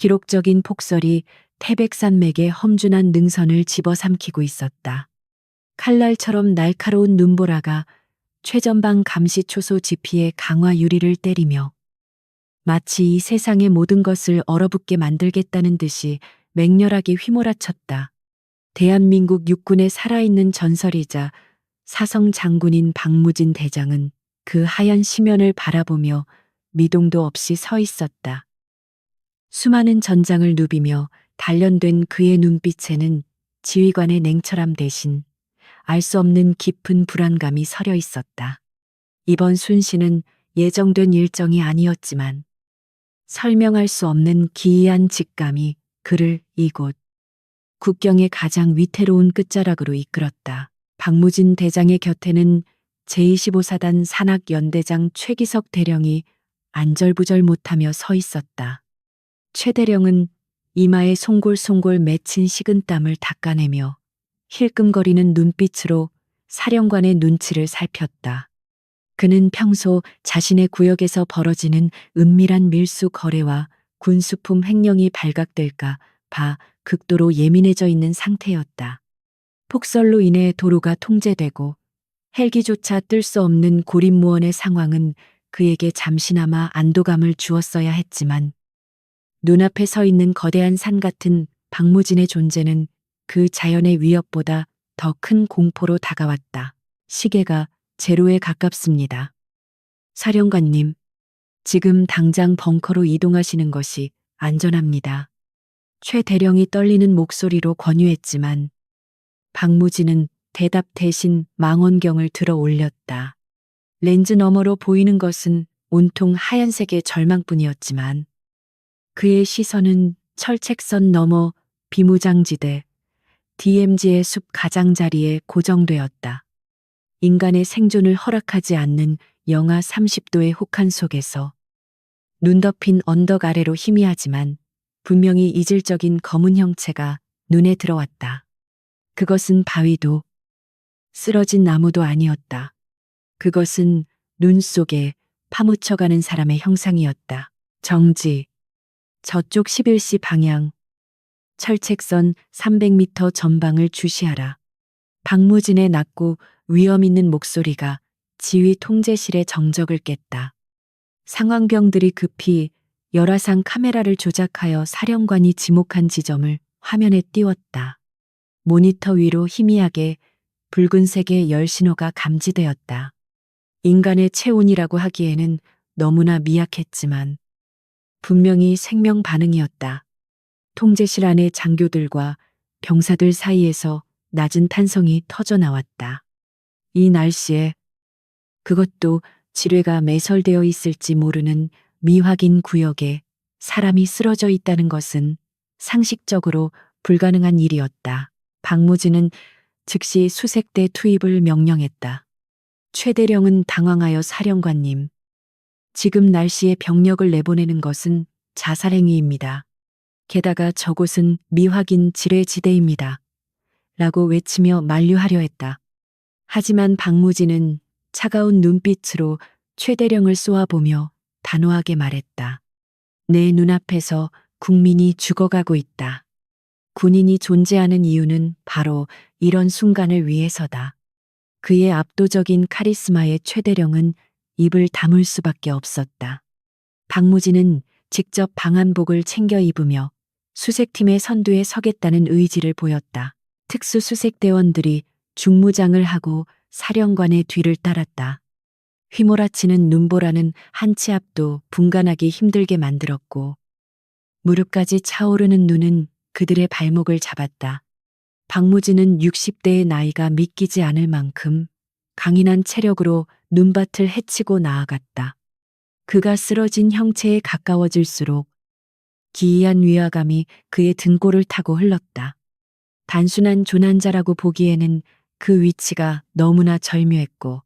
기록적인 폭설이 태백산맥의 험준한 능선을 집어삼키고 있었다. 칼날처럼 날카로운 눈보라가 최전방 감시초소 지피의 강화 유리를 때리며 마치 이 세상의 모든 것을 얼어붙게 만들겠다는 듯이 맹렬하게 휘몰아쳤다. 대한민국 육군의 살아있는 전설이자 사성 장군인 박무진 대장은 그 하얀 심연을 바라보며 미동도 없이 서 있었다. 수많은 전장을 누비며 단련된 그의 눈빛에는 지휘관의 냉철함 대신 알 수 없는 깊은 불안감이 서려 있었다. 이번 순시는 예정된 일정이 아니었지만 설명할 수 없는 기이한 직감이 그를 이곳 국경의 가장 위태로운 끝자락으로 이끌었다. 박무진 대장의 곁에는 제25사단 산악연대장 최기석 대령이 안절부절 못하며 서 있었다. 최 대령은 이마에 송골송골 맺힌 식은땀을 닦아내며 힐끔거리는 눈빛으로 사령관의 눈치를 살폈다. 그는 평소 자신의 구역에서 벌어지는 은밀한 밀수 거래와 군수품 횡령이 발각될까 봐 극도로 예민해져 있는 상태였다. 폭설로 인해 도로가 통제되고 헬기조차 뜰 수 없는 고립무원의 상황은 그에게 잠시나마 안도감을 주었어야 했지만 눈앞에 서 있는 거대한 산 같은 박무진의 존재는 그 자연의 위협보다 더 큰 공포로 다가왔다. 시계가 제로에 가깝습니다. 사령관님, 지금 당장 벙커로 이동하시는 것이 안전합니다. 최 대령이 떨리는 목소리로 권유했지만 박무진은 대답 대신 망원경을 들어 올렸다. 렌즈 너머로 보이는 것은 온통 하얀색의 절망뿐이었지만 그의 시선은 철책선 너머 비무장지대 DMZ의 숲 가장자리에 고정되었다. 인간의 생존을 허락하지 않는 영하 30도의 혹한 속에서 눈 덮인 언덕 아래로 희미하지만 분명히 이질적인 검은 형체가 눈에 들어왔다. 그것은 바위도 쓰러진 나무도 아니었다. 그것은 눈 속에 파묻혀가는 사람의 형상이었다. 정지. 저쪽 11시 방향. 철책선 300m 전방을 주시하라. 박무진의 낮고 위험 있는 목소리가 지휘 통제실의 정적을 깼다. 상황병들이 급히 열화상 카메라를 조작하여 사령관이 지목한 지점을 화면에 띄웠다. 모니터 위로 희미하게 붉은색의 열 신호가 감지되었다. 인간의 체온이라고 하기에는 너무나 미약했지만 분명히 생명 반응이었다. 통제실 안의 장교들과 병사들 사이에서 낮은 탄성이 터져 나왔다. 이 날씨에 그것도 지뢰가 매설되어 있을지 모르는 미확인 구역에 사람이 쓰러져 있다는 것은 상식적으로 불가능한 일이었다. 박무진은 즉시 수색대 투입을 명령했다. 최 대령은 당황하여 사령관님, 지금 날씨에 병력을 내보내는 것은 자살행위입니다. 게다가 저곳은 미확인 지뢰지대입니다. 라고 외치며 만류하려 했다. 하지만 박무진은 차가운 눈빛으로 최 대령을 쏘아보며 단호하게 말했다. 내 눈앞에서 국민이 죽어가고 있다. 군인이 존재하는 이유는 바로 이런 순간을 위해서다. 그의 압도적인 카리스마에 최 대령은 입을 다물 수밖에 없었다. 박무진은 직접 방한복을 챙겨 입으며 수색팀의 선두에 서겠다는 의지를 보였다. 특수수색대원들이 중무장을 하고 사령관의 뒤를 따랐다. 휘몰아치는 눈보라는 한 치 앞도 분간하기 힘들게 만들었고 무릎까지 차오르는 눈은 그들의 발목을 잡았다. 박무진은 60대의 나이가 믿기지 않을 만큼 강인한 체력으로 눈밭을 헤치고 나아갔다. 그가 쓰러진 형체에 가까워질수록 기이한 위화감이 그의 등골을 타고 흘렀다. 단순한 조난자라고 보기에는 그 위치가 너무나 절묘했고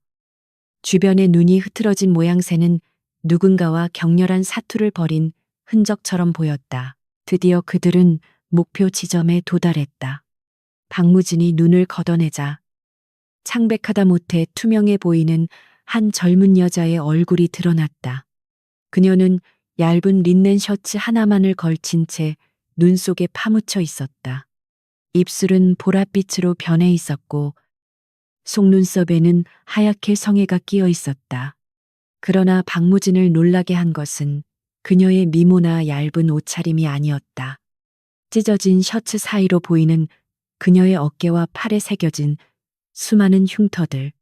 주변의 눈이 흐트러진 모양새는 누군가와 격렬한 사투를 벌인 흔적처럼 보였다. 드디어 그들은 목표 지점에 도달했다. 박무진이 눈을 걷어내자 창백하다 못해 투명해 보이는 한 젊은 여자의 얼굴이 드러났다. 그녀는 얇은 린넨 셔츠 하나만을 걸친 채 눈 속에 파묻혀 있었다. 입술은 보랏빛으로 변해 있었고 속눈썹에는 하얗게 성에가 끼어 있었다. 그러나 박무진을 놀라게 한 것은 그녀의 미모나 얇은 옷차림이 아니었다. 찢어진 셔츠 사이로 보이는 그녀의 어깨와 팔에 새겨진 수많은 흉터들.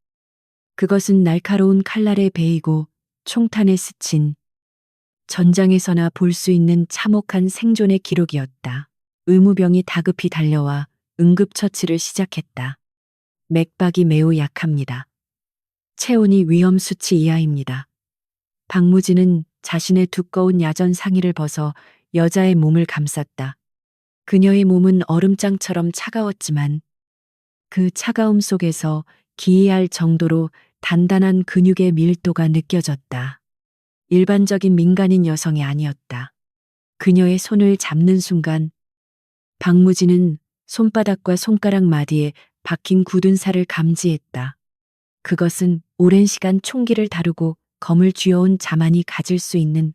그것은 날카로운 칼날에 베이고 총탄에 스친 전장에서나 볼 수 있는 참혹한 생존의 기록이었다. 의무병이 다급히 달려와 응급처치를 시작했다. 맥박이 매우 약합니다. 체온이 위험 수치 이하입니다. 박무진은 자신의 두꺼운 야전 상의를 벗어 여자의 몸을 감쌌다. 그녀의 몸은 얼음장처럼 차가웠지만 그 차가움 속에서 기이할 정도로 단단한 근육의 밀도가 느껴졌다. 일반적인 민간인 여성이 아니었다. 그녀의 손을 잡는 순간 박무진은 손바닥과 손가락 마디에 박힌 굳은 살을 감지했다. 그것은 오랜 시간 총기를 다루고 검을 쥐어온 자만이 가질 수 있는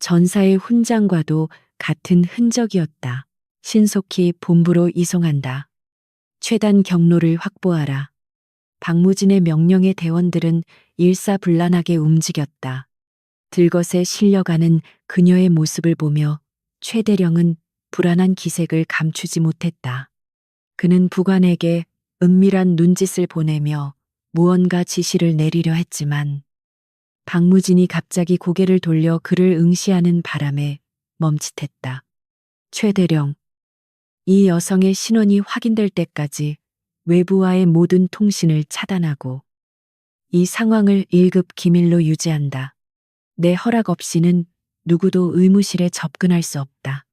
전사의 훈장과도 같은 흔적이었다. 신속히 본부로 이송한다. 최단 경로를 확보하라. 박무진의 명령에 대원들은 일사불란하게 움직였다. 들것에 실려가는 그녀의 모습을 보며 최대령은 불안한 기색을 감추지 못했다. 그는 부관에게 은밀한 눈짓을 보내며 무언가 지시를 내리려 했지만 박무진이 갑자기 고개를 돌려 그를 응시하는 바람에 멈칫했다. 최대령, 이 여성의 신원이 확인될 때까지 외부와의 모든 통신을 차단하고 이 상황을 1급 기밀로 유지한다. 내 허락 없이는 누구도 의무실에 접근할 수 없다.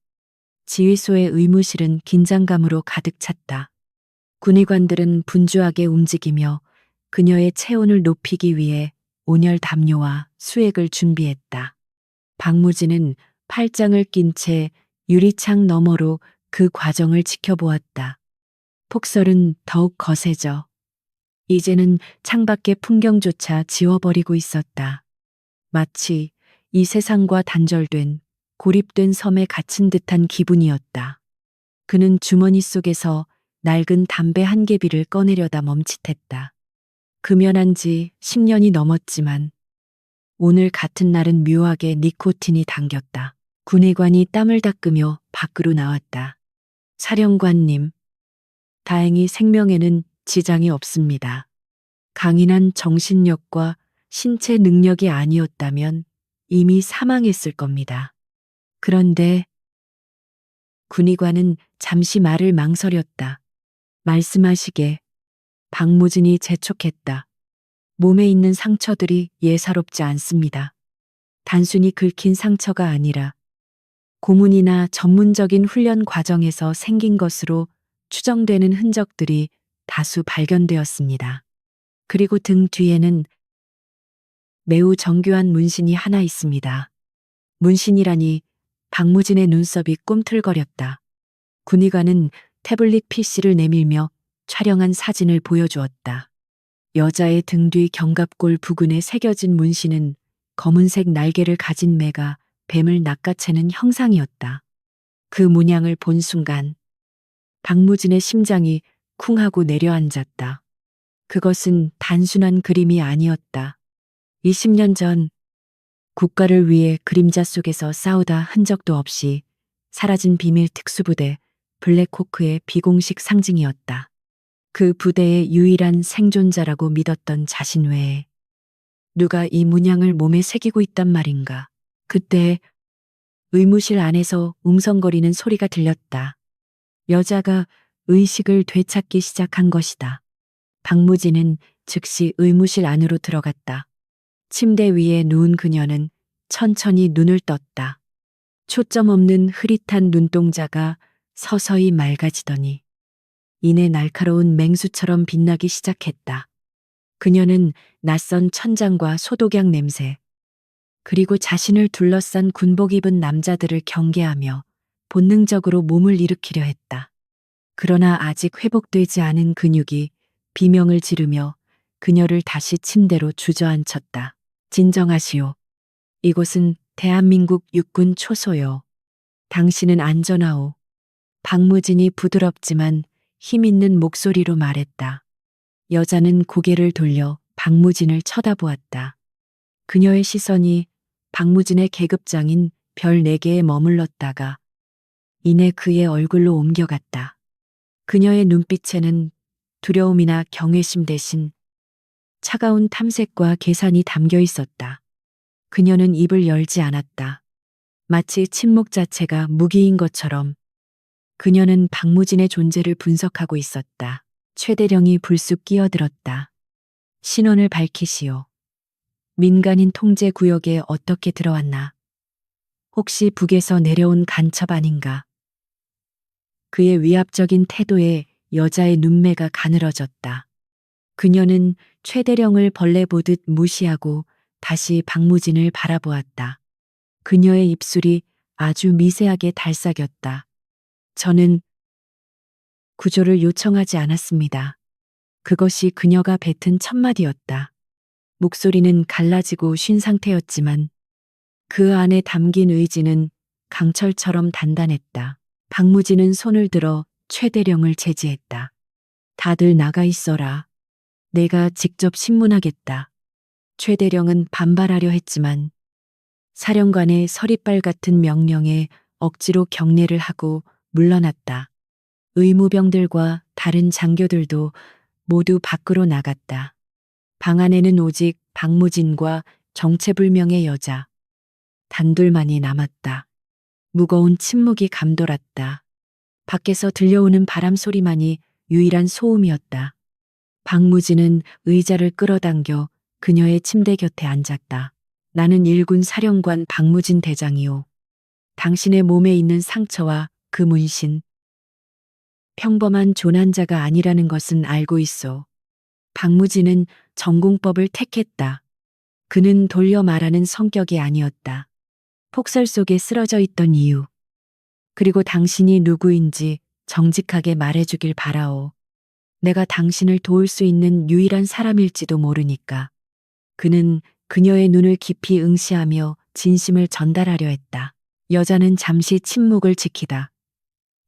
지휘소의 의무실은 긴장감으로 가득 찼다. 군의관들은 분주하게 움직이며 그녀의 체온을 높이기 위해 온열 담요와 수액을 준비했다. 박무진은 팔짱을 낀 채 유리창 너머로 그 과정을 지켜보았다. 폭설은 더욱 거세져 이제는 창밖의 풍경조차 지워버리고 있었다. 마치 이 세상과 단절된 고립된 섬에 갇힌 듯한 기분이었다. 그는 주머니 속에서 낡은 담배 한 개비를 꺼내려다 멈칫했다. 금연한 지 10년이 넘었지만 오늘 같은 날은 묘하게 니코틴이 당겼다. 군의관이 땀을 닦으며 밖으로 나왔다. 사령관님, 다행히 생명에는 지장이 없습니다. 강인한 정신력과 신체 능력이 아니었다면 이미 사망했을 겁니다. 그런데 군의관은 잠시 말을 망설였다. 말씀하시게. 박무진이 재촉했다. 몸에 있는 상처들이 예사롭지 않습니다. 단순히 긁힌 상처가 아니라 고문이나 전문적인 훈련 과정에서 생긴 것으로 추정되는 흔적들이 다수 발견되었습니다. 그리고 등 뒤에는 매우 정교한 문신이 하나 있습니다. 문신이라니. 박무진의 눈썹이 꿈틀거렸다. 군의관은 태블릿 PC를 내밀며 촬영한 사진을 보여주었다. 여자의 등 뒤 견갑골 부근에 새겨진 문신은 검은색 날개를 가진 매가 뱀을 낚아채는 형상이었다. 그 문양을 본 순간 박무진의 심장이 쿵 하고 내려앉았다. 그것은 단순한 그림이 아니었다. 20년 전 국가를 위해 그림자 속에서 싸우다 흔적도 없이 사라진 비밀 특수부대 블랙호크의 비공식 상징이었다. 그 부대의 유일한 생존자라고 믿었던 자신 외에 누가 이 문양을 몸에 새기고 있단 말인가. 그때 의무실 안에서 웅성거리는 소리가 들렸다. 여자가 의식을 되찾기 시작한 것이다. 박무진은 즉시 의무실 안으로 들어갔다. 침대 위에 누운 그녀는 천천히 눈을 떴다. 초점 없는 흐릿한 눈동자가 서서히 맑아지더니 이내 날카로운 맹수처럼 빛나기 시작했다. 그녀는 낯선 천장과 소독약 냄새, 그리고 자신을 둘러싼 군복 입은 남자들을 경계하며 본능적으로 몸을 일으키려 했다. 그러나 아직 회복되지 않은 근육이 비명을 지르며 그녀를 다시 침대로 주저앉혔다. 진정하시오. 이곳은 대한민국 육군 초소요. 당신은 안전하오. 박무진이 부드럽지만 힘있는 목소리로 말했다. 여자는 고개를 돌려 박무진을 쳐다보았다. 그녀의 시선이 박무진의 계급장인 별 4개에 머물렀다가 이내 그의 얼굴로 옮겨갔다. 그녀의 눈빛에는 두려움이나 경외심 대신 차가운 탐색과 계산이 담겨 있었다. 그녀는 입을 열지 않았다. 마치 침묵 자체가 무기인 것처럼 그녀는 박무진의 존재를 분석하고 있었다. 최대령이 불쑥 끼어들었다. 신원을 밝히시오. 민간인 통제 구역에 어떻게 들어왔나? 혹시 북에서 내려온 간첩 아닌가? 그의 위압적인 태도에 여자의 눈매가 가늘어졌다. 그녀는 최대령을 벌레 보듯 무시하고 다시 박무진을 바라보았다. 그녀의 입술이 아주 미세하게 달싹였다. 저는 구조를 요청하지 않았습니다. 그것이 그녀가 뱉은 첫마디였다. 목소리는 갈라지고 쉰 상태였지만 그 안에 담긴 의지는 강철처럼 단단했다. 박무진은 손을 들어 최대령을 제지했다. 다들 나가 있어라. 내가 직접 신문하겠다. 최대령은 반발하려 했지만 사령관의 서리빨 같은 명령에 억지로 경례를 하고 물러났다. 의무병들과 다른 장교들도 모두 밖으로 나갔다. 방 안에는 오직 박무진과 정체불명의 여자 단둘만이 남았다. 무거운 침묵이 감돌았다. 밖에서 들려오는 바람 소리만이 유일한 소음이었다. 박무진은 의자를 끌어당겨 그녀의 침대 곁에 앉았다. 나는 일군 사령관 박무진 대장이오. 당신의 몸에 있는 상처와 그 문신. 평범한 조난자가 아니라는 것은 알고 있어. 박무진은 전공법을 택했다. 그는 돌려 말하는 성격이 아니었다. 폭설 속에 쓰러져 있던 이유. 그리고 당신이 누구인지 정직하게 말해주길 바라오. 내가 당신을 도울 수 있는 유일한 사람일지도 모르니까. 그는 그녀의 눈을 깊이 응시하며 진심을 전달하려 했다. 여자는 잠시 침묵을 지키다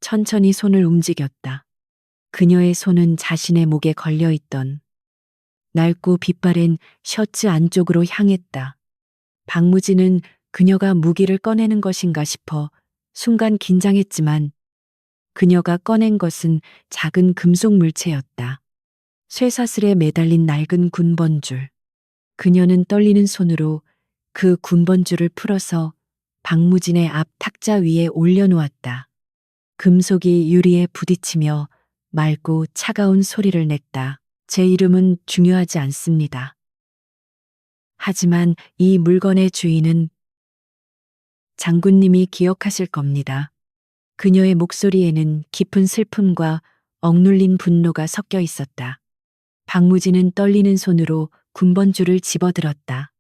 천천히 손을 움직였다. 그녀의 손은 자신의 목에 걸려있던 낡고 빛바랜 셔츠 안쪽으로 향했다. 박무진은 그녀가 무기를 꺼내는 것인가 싶어 순간 긴장했지만 그녀가 꺼낸 것은 작은 금속 물체였다. 쇠사슬에 매달린 낡은 군번줄. 그녀는 떨리는 손으로 그 군번줄을 풀어서 박무진의 앞 탁자 위에 올려놓았다. 금속이 유리에 부딪히며 맑고 차가운 소리를 냈다. 제 이름은 중요하지 않습니다. 하지만 이 물건의 주인은 장군님이 기억하실 겁니다. 그녀의 목소리에는 깊은 슬픔과 억눌린 분노가 섞여 있었다. 박무진은 떨리는 손으로 군번줄을 집어들었다.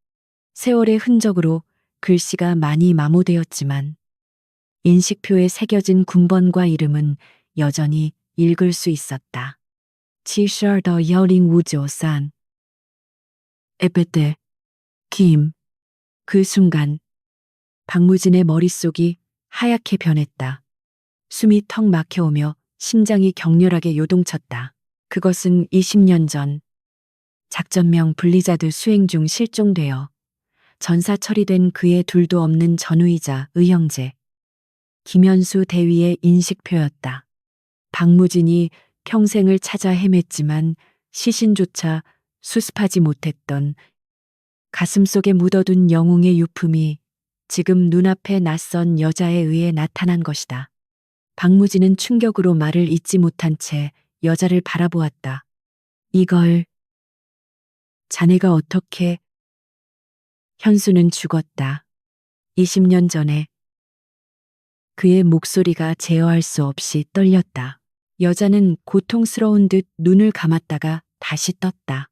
세월의 흔적으로 글씨가 많이 마모되었지만 인식표에 새겨진 군번과 이름은 여전히 읽을 수 있었다. 72더 여링 우조산 에베데 김. 그 순간 박무진의 머릿속이 하얗게 변했다. 숨이 턱 막혀오며 심장이 격렬하게 요동쳤다. 그것은 20년 전 작전명 블리자드 수행 중 실종되어 전사 처리된 그의 둘도 없는 전우이자 의형제 김현수 대위의 인식표였다. 박무진이 평생을 찾아 헤맸지만 시신조차 수습하지 못했던 가슴속에 묻어둔 영웅의 유품이 지금 눈앞에 낯선 여자에 의해 나타난 것이다. 박무진은 충격으로 말을 잇지 못한 채 여자를 바라보았다. 이걸 자네가 어떻게... 현수는 죽었다. 20년 전에. 그의 목소리가 제어할 수 없이 떨렸다. 여자는 고통스러운 듯 눈을 감았다가 다시 떴다.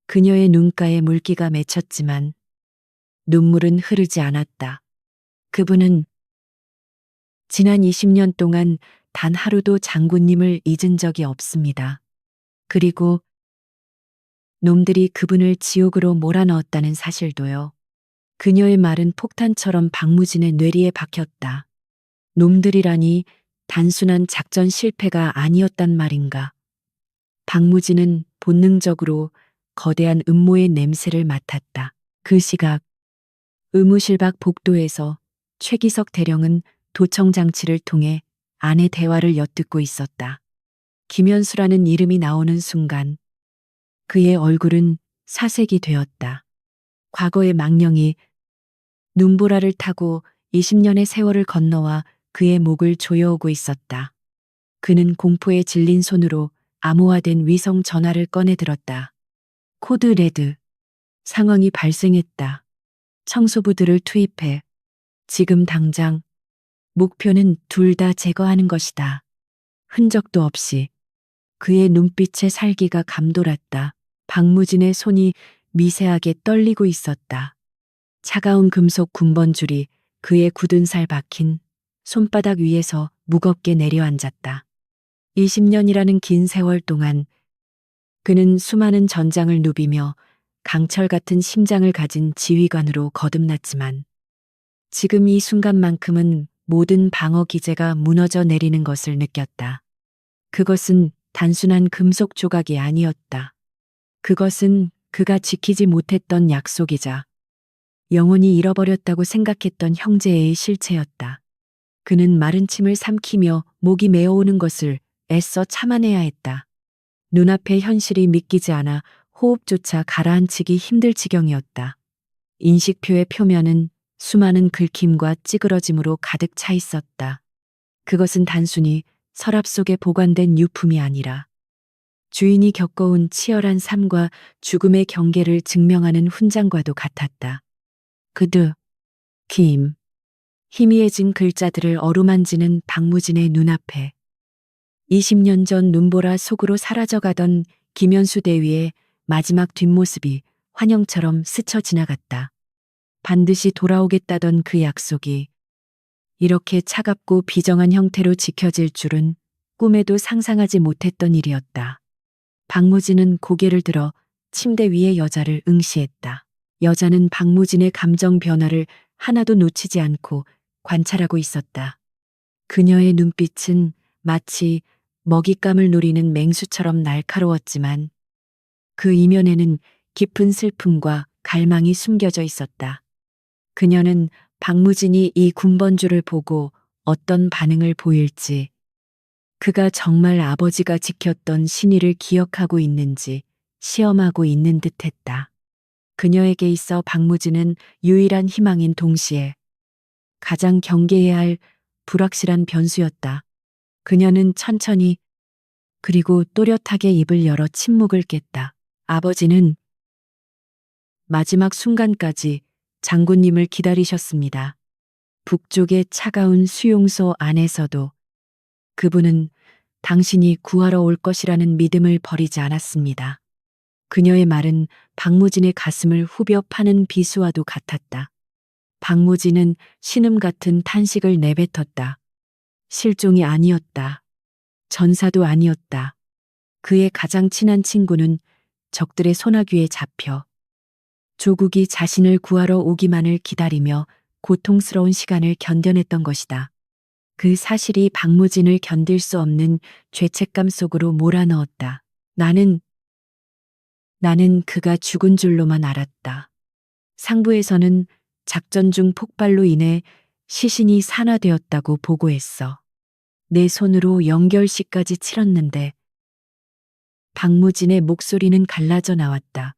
그녀의 눈가에 물기가 맺혔지만 눈물은 흐르지 않았다. 그분은 지난 20년 동안 단 하루도 장군님을 잊은 적이 없습니다. 그리고 놈들이 그분을 지옥으로 몰아넣었다는 사실도요. 그녀의 말은 폭탄처럼 박무진의 뇌리에 박혔다. 놈들이라니 단순한 작전 실패가 아니었단 말인가. 박무진은 본능적으로 거대한 음모의 냄새를 맡았다. 그 시각 의무실 밖 복도에서 최기석 대령은 도청 장치를 통해 아내 대화를 엿듣고 있었다. 김현수라는 이름이 나오는 순간 그의 얼굴은 사색이 되었다. 과거의 망령이 눈보라를 타고 20년의 세월을 건너와 그의 목을 조여오고 있었다. 그는 공포에 질린 손으로 암호화된 위성 전화를 꺼내 들었다. 코드 레드. 상황이 발생했다. 청소부들을 투입해. 지금 당장. 목표는 둘 다 제거하는 것이다. 흔적도 없이. 그의 눈빛에 살기가 감돌았다. 박무진의 손이 미세하게 떨리고 있었다. 차가운 금속 군번줄이 그의 굳은 살 박힌 손바닥 위에서 무겁게 내려앉았다. 20년이라는 긴 세월 동안 그는 수많은 전장을 누비며 강철 같은 심장을 가진 지휘관으로 거듭났지만 지금 이 순간만큼은 모든 방어 기제가 무너져 내리는 것을 느꼈다. 그것은 단순한 금속 조각이 아니었다. 그것은 그가 지키지 못했던 약속이자 영원히 잃어버렸다고 생각했던 형제의 실체였다. 그는 마른 침을 삼키며 목이 메어오는 것을 애써 참아내야 했다. 눈앞의 현실이 믿기지 않아 호흡조차 가라앉히기 힘들 지경이었다. 인식표의 표면은 수많은 긁힘과 찌그러짐으로 가득 차 있었다. 그것은 단순히 서랍 속에 보관된 유품이 아니라 주인이 겪어온 치열한 삶과 죽음의 경계를 증명하는 훈장과도 같았다. 그드, 김, 희미해진 글자들을 어루만지는 박무진의 눈앞에 20년 전 눈보라 속으로 사라져가던 김현수 대위의 마지막 뒷모습이 환영처럼 스쳐 지나갔다. 반드시 돌아오겠다던 그 약속이 이렇게 차갑고 비정한 형태로 지켜질 줄은 꿈에도 상상하지 못했던 일이었다. 박무진은 고개를 들어 침대 위의 여자를 응시했다. 여자는 박무진의 감정 변화를 하나도 놓치지 않고 관찰하고 있었다. 그녀의 눈빛은 마치 먹잇감을 노리는 맹수처럼 날카로웠지만 그 이면에는 깊은 슬픔과 갈망이 숨겨져 있었다. 그녀는 박무진이 이 군번줄을 보고 어떤 반응을 보일지, 그가 정말 아버지가 지켰던 신의를 기억하고 있는지 시험하고 있는 듯했다. 그녀에게 있어 박무진은 유일한 희망인 동시에 가장 경계해야 할 불확실한 변수였다. 그녀는 천천히 그리고 또렷하게 입을 열어 침묵을 깼다. 아버지는 마지막 순간까지 장군님을 기다리셨습니다. 북쪽의 차가운 수용소 안에서도 그분은 당신이 구하러 올 것이라는 믿음을 버리지 않았습니다. 그녀의 말은 박무진의 가슴을 후벼 파는 비수와도 같았다. 박무진은 신음 같은 탄식을 내뱉었다. 실종이 아니었다. 전사도 아니었다. 그의 가장 친한 친구는 적들의 소나귀에 잡혀 조국이 자신을 구하러 오기만을 기다리며 고통스러운 시간을 견뎌냈던 것이다. 그 사실이 박무진을 견딜 수 없는 죄책감 속으로 몰아넣었다. 나는 그가 죽은 줄로만 알았다. 상부에서는 작전 중 폭발로 인해 시신이 산화되었다고 보고했어. 내 손으로 연결식까지 치렀는데 박무진의 목소리는 갈라져 나왔다.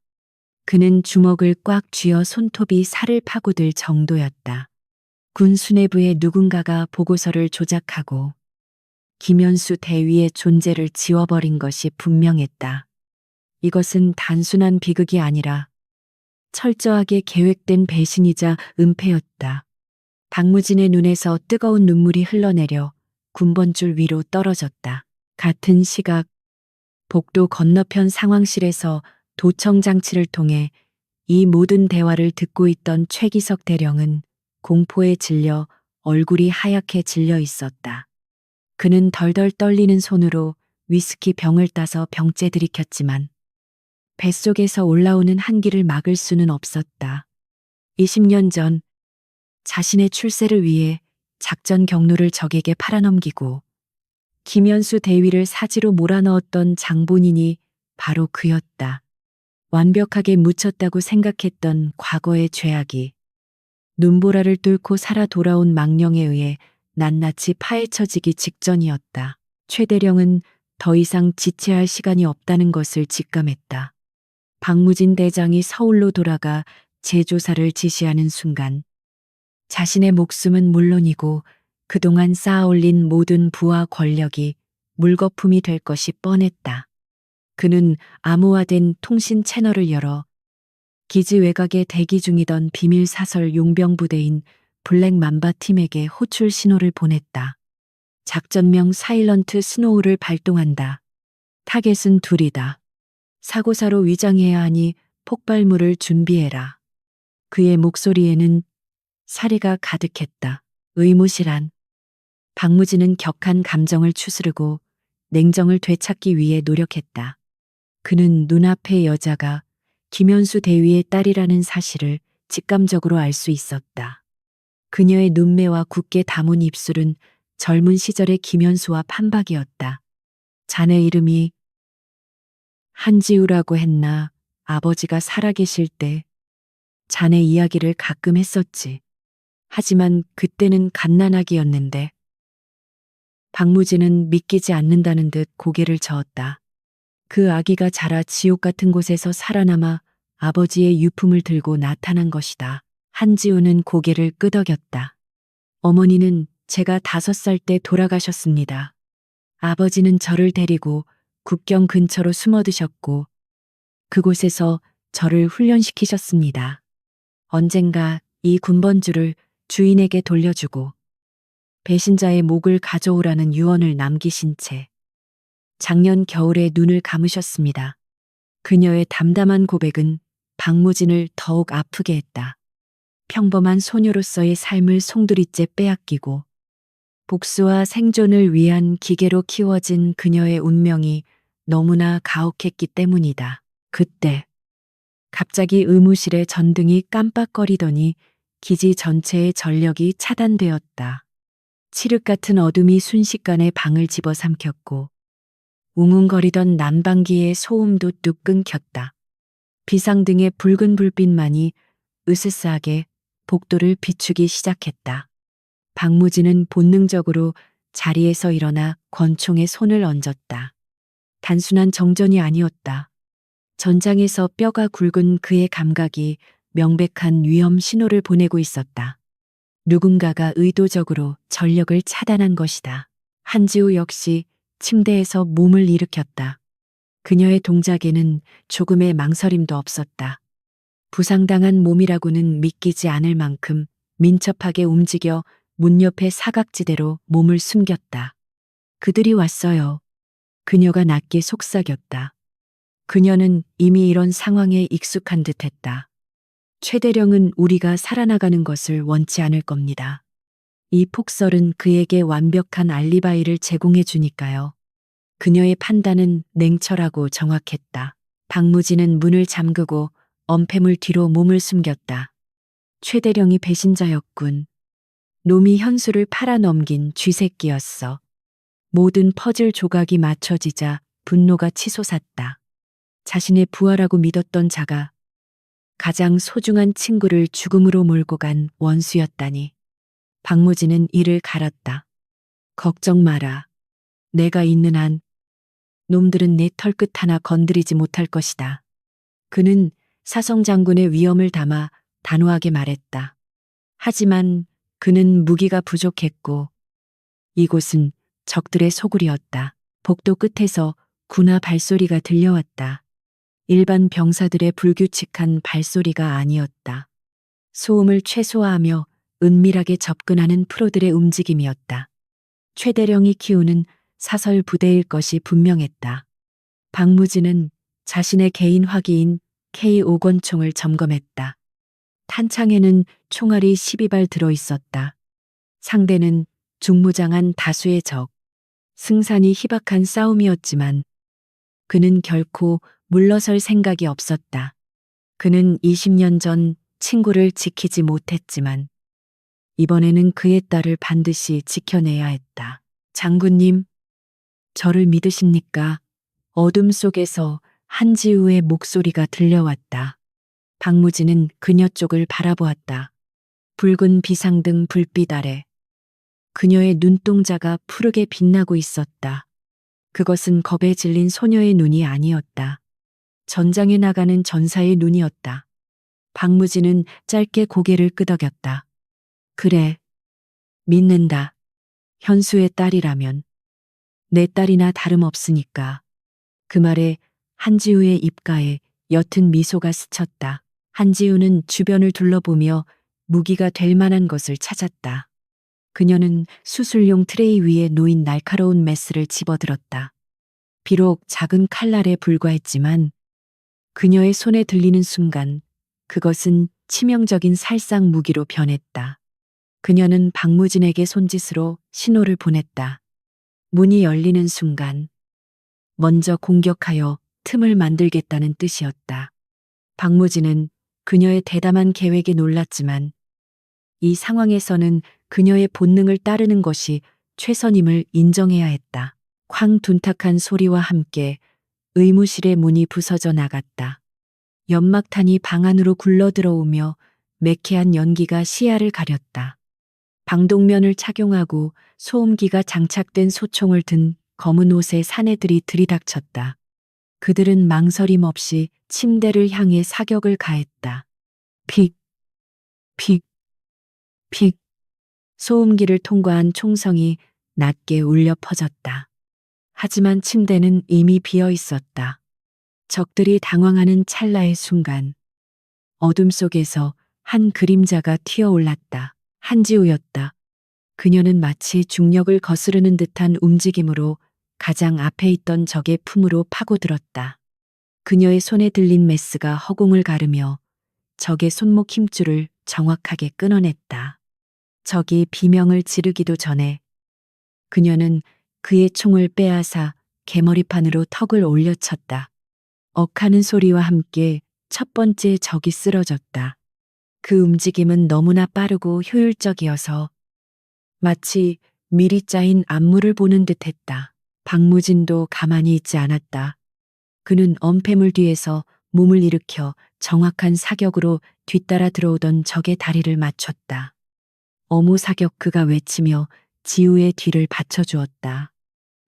그는 주먹을 꽉 쥐어 손톱이 살을 파고들 정도였다. 군 수뇌부의 누군가가 보고서를 조작하고 김현수 대위의 존재를 지워버린 것이 분명했다. 이것은 단순한 비극이 아니라 철저하게 계획된 배신이자 은폐였다. 박무진의 눈에서 뜨거운 눈물이 흘러내려 군번줄 위로 떨어졌다. 같은 시각 복도 건너편 상황실에서 도청 장치를 통해 이 모든 대화를 듣고 있던 최기석 대령은 공포에 질려 얼굴이 하얗게 질려 있었다. 그는 덜덜 떨리는 손으로 위스키 병을 따서 병째 들이켰지만 뱃속에서 올라오는 한기를 막을 수는 없었다. 20년 전 자신의 출세를 위해 작전 경로를 적에게 팔아넘기고 김현수 대위를 사지로 몰아넣었던 장본인이 바로 그였다. 완벽하게 묻혔다고 생각했던 과거의 죄악이 눈보라를 뚫고 살아 돌아온 망령에 의해 낱낱이 파헤쳐지기 직전이었다. 최대령은 더 이상 지체할 시간이 없다는 것을 직감했다. 박무진 대장이 서울로 돌아가 재조사를 지시하는 순간 자신의 목숨은 물론이고 그동안 쌓아올린 모든 부와 권력이 물거품이 될 것이 뻔했다. 그는 암호화된 통신 채널을 열어 기지 외곽에 대기 중이던 비밀 사설 용병 부대인 블랙 맘바 팀에게 호출 신호를 보냈다. 작전명 사일런트 스노우를 발동한다. 타겟은 둘이다. 사고사로 위장해야 하니 폭발물을 준비해라. 그의 목소리에는 사리가 가득했다. 의무실한. 박무진은 격한 감정을 추스르고 냉정을 되찾기 위해 노력했다. 그는 눈앞의 여자가 김현수 대위의 딸이라는 사실을 직감적으로 알 수 있었다. 그녀의 눈매와 굳게 담은 입술은 젊은 시절의 김현수와 판박이었다. 자네 이름이 한지우라고 했나? 아버지가 살아계실 때 자네 이야기를 가끔 했었지. 하지만 그때는 갓난아기였는데. 박무진은 믿기지 않는다는 듯 고개를 저었다. 그 아기가 자라 지옥 같은 곳에서 살아남아 아버지의 유품을 들고 나타난 것이다. 한지우는 고개를 끄덕였다. 어머니는 제가 5살 때 돌아가셨습니다. 아버지는 저를 데리고 국경 근처로 숨어드셨고 그곳에서 저를 훈련시키셨습니다. 언젠가 이 군번줄을 주인에게 돌려주고 배신자의 목을 가져오라는 유언을 남기신 채 작년 겨울에 눈을 감으셨습니다. 그녀의 담담한 고백은 박무진을 더욱 아프게 했다. 평범한 소녀로서의 삶을 송두리째 빼앗기고 복수와 생존을 위한 기계로 키워진 그녀의 운명이 너무나 가혹했기 때문이다. 그때 갑자기 의무실의 전등이 깜빡거리더니 기지 전체의 전력이 차단되었다. 칠흑 같은 어둠이 순식간에 방을 집어삼켰고 웅웅거리던 난방기의 소음도 뚝 끊겼다. 비상등의 붉은 불빛만이 으스스하게 복도를 비추기 시작했다. 박무진은 본능적으로 자리에서 일어나 권총에 손을 얹었다. 단순한 정전이 아니었다. 전장에서 뼈가 굵은 그의 감각이 명백한 위험 신호를 보내고 있었다. 누군가가 의도적으로 전력을 차단한 것이다. 한지우 역시 침대에서 몸을 일으켰다. 그녀의 동작에는 조금의 망설임도 없었다. 부상당한 몸이라고는 믿기지 않을 만큼 민첩하게 움직여 문 옆의 사각지대로 몸을 숨겼다. 그들이 왔어요. 그녀가 낮게 속삭였다. 그녀는 이미 이런 상황에 익숙한 듯했다. 최대령은 우리가 살아나가는 것을 원치 않을 겁니다. 이 폭설은 그에게 완벽한 알리바이를 제공해 주니까요. 그녀의 판단은 냉철하고 정확했다. 박무진은 문을 잠그고 엄폐물 뒤로 몸을 숨겼다. 최대령이 배신자였군. 놈이 현수를 팔아넘긴 쥐새끼였어. 모든 퍼즐 조각이 맞춰지자 분노가 치솟았다. 자신의 부하라고 믿었던 자가 가장 소중한 친구를 죽음으로 몰고 간 원수였다니. 박무진은 이를 갈았다. 걱정 마라. 내가 있는 한 놈들은 내 털끝 하나 건드리지 못할 것이다. 그는 사성 장군의 위엄을 담아 단호하게 말했다. 하지만 그는 무기가 부족했고 이곳은 적들의 소굴이었다. 복도 끝에서 군화 발소리가 들려왔다. 일반 병사들의 불규칙한 발소리가 아니었다. 소음을 최소화하며 은밀하게 접근하는 프로들의 움직임이었다. 최대령이 키우는 사설 부대일 것이 분명했다. 박무진은 자신의 개인 화기인 K5권총을 점검했다. 탄창에는 총알이 12발 들어있었다. 상대는 중무장한 다수의 적. 승산이 희박한 싸움이었지만 그는 결코 물러설 생각이 없었다. 그는 20년 전 친구를 지키지 못했지만 이번에는 그의 딸을 반드시 지켜내야 했다. 장군님, 저를 믿으십니까? 어둠 속에서 한지우의 목소리가 들려왔다. 박무진은 그녀 쪽을 바라보았다. 붉은 비상등 불빛 아래 그녀의 눈동자가 푸르게 빛나고 있었다. 그것은 겁에 질린 소녀의 눈이 아니었다. 전장에 나가는 전사의 눈이었다. 박무진은 짧게 고개를 끄덕였다. 그래, 믿는다. 현수의 딸이라면 내 딸이나 다름없으니까. 그 말에 한지우의 입가에 옅은 미소가 스쳤다. 한지우는 주변을 둘러보며 무기가 될 만한 것을 찾았다. 그녀는 수술용 트레이 위에 놓인 날카로운 메스를 집어들었다. 비록 작은 칼날에 불과했지만 그녀의 손에 들리는 순간 그것은 치명적인 살상 무기로 변했다. 그녀는 박무진에게 손짓으로 신호를 보냈다. 문이 열리는 순간 먼저 공격하여 틈을 만들겠다는 뜻이었다. 박무진은 그녀의 대담한 계획에 놀랐지만 이 상황에서는 그녀의 본능을 따르는 것이 최선임을 인정해야 했다. 쾅 둔탁한 소리와 함께 의무실의 문이 부서져 나갔다. 연막탄이 방 안으로 굴러 들어오며 매캐한 연기가 시야를 가렸다. 방독면을 착용하고 소음기가 장착된 소총을 든 검은 옷의 사내들이 들이닥쳤다. 그들은 망설임 없이 침대를 향해 사격을 가했다. 픽, 픽, 픽. 소음기를 통과한 총성이 낮게 울려 퍼졌다. 하지만 침대는 이미 비어 있었다. 적들이 당황하는 찰나의 순간 어둠 속에서 한 그림자가 튀어올랐다. 한지우였다. 그녀는 마치 중력을 거스르는 듯한 움직임으로 가장 앞에 있던 적의 품으로 파고들었다. 그녀의 손에 들린 메스가 허공을 가르며 적의 손목 힘줄을 정확하게 끊어냈다. 적이 비명을 지르기도 전에 그녀는 그의 총을 빼앗아 개머리판으로 턱을 올려쳤다. 억하는 소리와 함께 첫 번째 적이 쓰러졌다. 그 움직임은 너무나 빠르고 효율적이어서 마치 미리 짜인 안무를 보는 듯했다. 박무진도 가만히 있지 않았다. 그는 엄폐물 뒤에서 몸을 일으켜 정확한 사격으로 뒤따라 들어오던 적의 다리를 맞췄다. 어무 사격 그가 외치며 지우의 뒤를 받쳐주었다.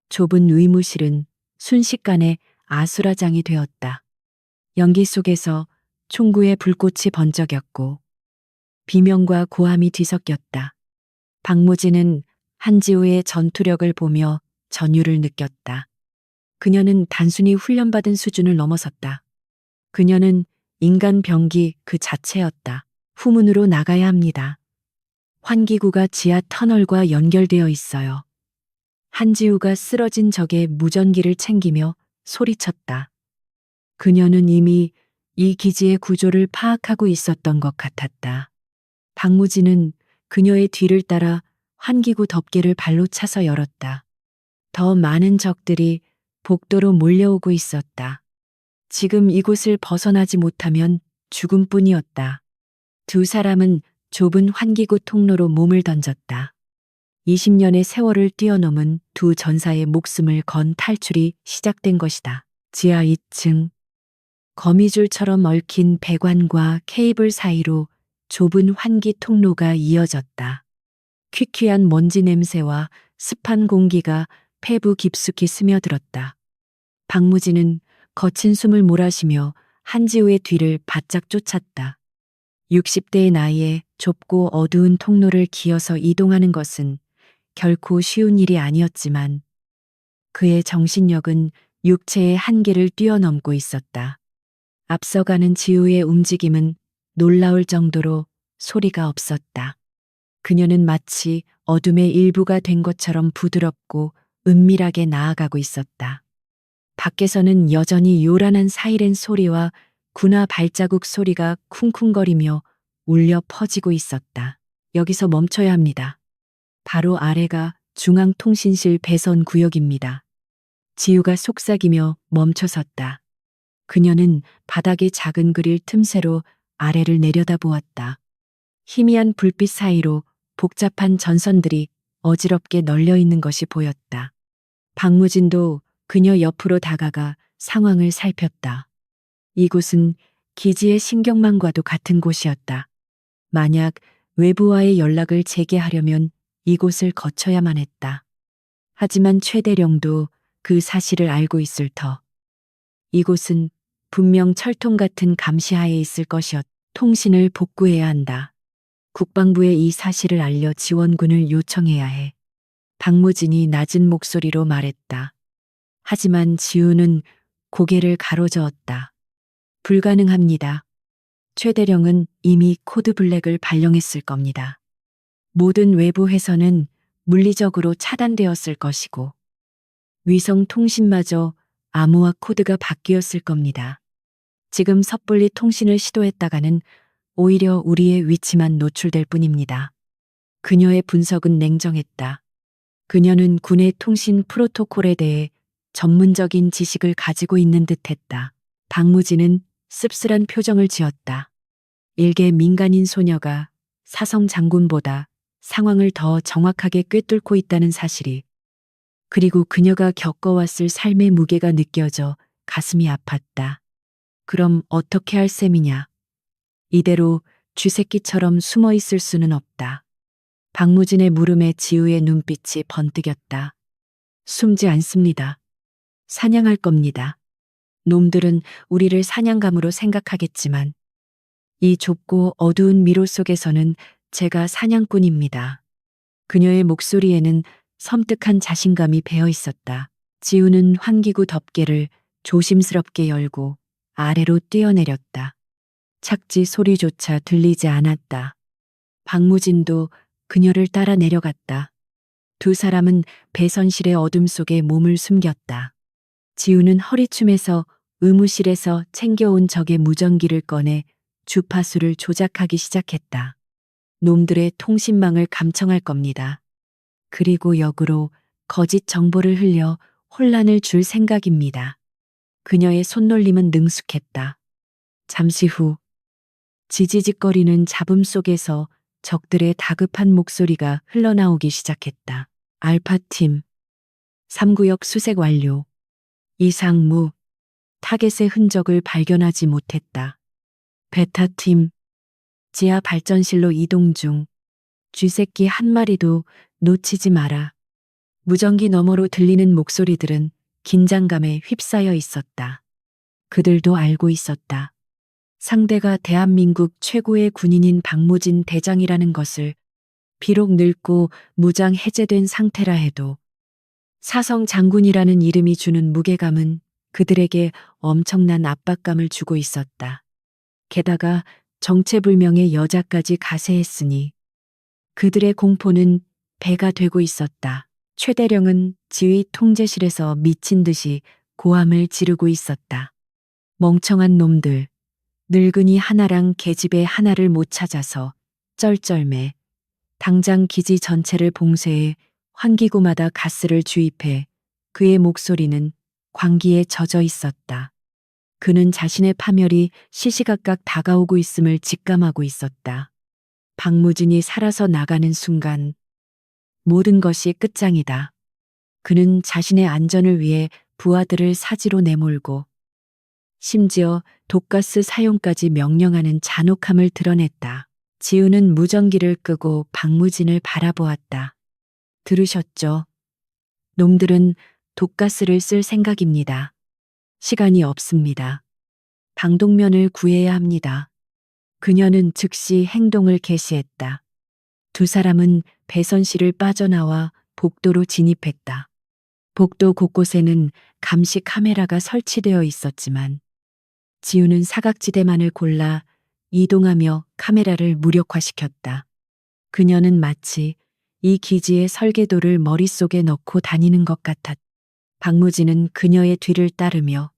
좁은 의무실은 순식간에 아수라장이 되었다. 연기 속에서 총구의 불꽃이 번쩍였고 비명과 고함이 뒤섞였다. 박무진은 한지우의 전투력을 보며 전율을 느꼈다. 그녀는 단순히 훈련받은 수준을 넘어섰다. 그녀는 인간 병기 그 자체였다. 후문으로 나가야 합니다. 환기구가 지하 터널과 연결되어 있어요. 한지우가 쓰러진 적의 무전기를 챙기며 소리쳤다. 그녀는 이미 이 기지의 구조를 파악하고 있었던 것 같았다. 박무진은 그녀의 뒤를 따라 환기구 덮개를 발로 차서 열었다. 더 많은 적들이 복도로 몰려오고 있었다. 지금 이곳을 벗어나지 못하면 죽음뿐이었다. 두 사람은 좁은 환기구 통로로 몸을 던졌다. 20년의 세월을 뛰어넘은 두 전사의 목숨을 건 탈출이 시작된 것이다. 지하 2층. 거미줄처럼 얽힌 배관과 케이블 사이로 좁은 환기 통로가 이어졌다. 퀴퀴한 먼지 냄새와 습한 공기가 폐부 깊숙이 스며들었다. 박무진은 거친 숨을 몰아쉬며 한지우의 뒤를 바짝 쫓았다. 60대의 나이에 좁고 어두운 통로를 기어서 이동하는 것은 결코 쉬운 일이 아니었지만 그의 정신력은 육체의 한계를 뛰어넘고 있었다. 앞서가는 지우의 움직임은 놀라울 정도로 소리가 없었다. 그녀는 마치 어둠의 일부가 된 것처럼 부드럽고 은밀하게 나아가고 있었다. 밖에서는 여전히 요란한 사이렌 소리와 군화 발자국 소리가 쿵쿵거리며 울려 퍼지고 있었다. 여기서 멈춰야 합니다. 바로 아래가 중앙통신실 배선 구역입니다. 지우가 속삭이며 멈춰섰다. 그녀는 바닥의 작은 그릴 틈새로 아래를 내려다보았다. 희미한 불빛 사이로 복잡한 전선들이 어지럽게 널려 있는 것이 보였다. 박무진도 그녀 옆으로 다가가 상황을 살폈다. 이곳은 기지의 신경망과도 같은 곳이었다. 만약 외부와의 연락을 재개하려면 이곳을 거쳐야만 했다. 하지만 최대령도 그 사실을 알고 있을 터. 이곳은 분명 철통 같은 감시하에 있을 것이었. 통신을 복구해야 한다. 국방부에 이 사실을 알려 지원군을 요청해야 해. 박무진이 낮은 목소리로 말했다. 하지만 지우는 고개를 가로저었다. 불가능합니다. 최대령은 이미 코드 블랙을 발령했을 겁니다. 모든 외부 회선은 물리적으로 차단되었을 것이고 위성 통신마저 암호화 코드가 바뀌었을 겁니다. 지금 섣불리 통신을 시도했다가는 오히려 우리의 위치만 노출될 뿐입니다. 그녀의 분석은 냉정했다. 그녀는 군의 통신 프로토콜에 대해 전문적인 지식을 가지고 있는 듯했다. 박무진은 씁쓸한 표정을 지었다. 일개 민간인 소녀가 사성 장군보다 상황을 더 정확하게 꿰뚫고 있다는 사실이, 그리고 그녀가 겪어왔을 삶의 무게가 느껴져 가슴이 아팠다. 그럼 어떻게 할 셈이냐? 이대로 쥐새끼처럼 숨어 있을 수는 없다. 박무진의 물음에 지우의 눈빛이 번뜩였다. 숨지 않습니다. 사냥할 겁니다. 놈들은 우리를 사냥감으로 생각하겠지만 이 좁고 어두운 미로 속에서는 제가 사냥꾼입니다. 그녀의 목소리에는 섬뜩한 자신감이 배어 있었다. 지우는 환기구 덮개를 조심스럽게 열고 아래로 뛰어내렸다. 착지 소리조차 들리지 않았다. 박무진도 그녀를 따라 내려갔다. 두 사람은 배선실의 어둠 속에 몸을 숨겼다. 지우는 허리춤에서 의무실에서 챙겨온 적의 무전기를 꺼내 주파수를 조작하기 시작했다. 놈들의 통신망을 감청할 겁니다. 그리고 역으로 거짓 정보를 흘려 혼란을 줄 생각입니다. 그녀의 손놀림은 능숙했다. 잠시 후 지지직거리는 잡음 속에서 적들의 다급한 목소리가 흘러나오기 시작했다. 알파팀 3구역 수색 완료. 이상무 타겟의 흔적을 발견하지 못했다. 베타팀 지하 발전실로 이동 중. 쥐새끼 한 마리도 놓치지 마라. 무전기 너머로 들리는 목소리들은 긴장감에 휩싸여 있었다. 그들도 알고 있었다. 상대가 대한민국 최고의 군인인 박무진 대장이라는 것을. 비록 늙고 무장 해제된 상태라 해도 사성 장군이라는 이름이 주는 무게감은 그들에게 엄청난 압박감을 주고 있었다. 게다가 정체불명의 여자까지 가세했으니 그들의 공포는 배가 되고 있었다. 최대령은 지휘 통제실에서 미친 듯이 고함을 지르고 있었다. 멍청한 놈들. 늙은이 하나랑 계집애 하나를 못 찾아서 쩔쩔매. 당장 기지 전체를 봉쇄해 환기구마다 가스를 주입해. 그의 목소리는 광기에 젖어 있었다. 그는 자신의 파멸이 시시각각 다가오고 있음을 직감하고 있었다. 박무진이 살아서 나가는 순간 모든 것이 끝장이다. 그는 자신의 안전을 위해 부하들을 사지로 내몰고 심지어 독가스 사용까지 명령하는 잔혹함을 드러냈다. 지우는 무전기를 끄고 박무진을 바라보았다. 들으셨죠? 놈들은 독가스를 쓸 생각입니다. 시간이 없습니다. 방독면을 구해야 합니다. 그녀는 즉시 행동을 개시했다. 두 사람은 배선실을 빠져나와 복도로 진입했다. 복도 곳곳에는 감시 카메라가 설치되어 있었지만 지우는 사각지대만을 골라 이동하며 카메라를 무력화시켰다. 그녀는 마치 이 기지의 설계도를 머릿속에 넣고 다니는 것 같았다. 박무진은 그녀의 뒤를 따르며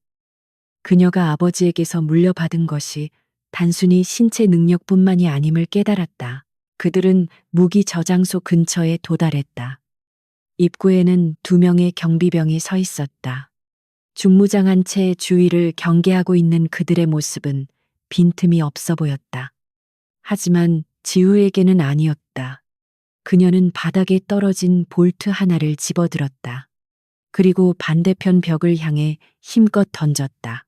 그녀가 아버지에게서 물려받은 것이 단순히 신체 능력뿐만이 아님을 깨달았다. 그들은 무기 저장소 근처에 도달했다. 입구에는 2명의 경비병이 서 있었다. 중무장한 채 주위를 경계하고 있는 그들의 모습은 빈틈이 없어 보였다. 하지만 지우에게는 아니었다. 그녀는 바닥에 떨어진 볼트 하나를 집어들었다. 그리고 반대편 벽을 향해 힘껏 던졌다.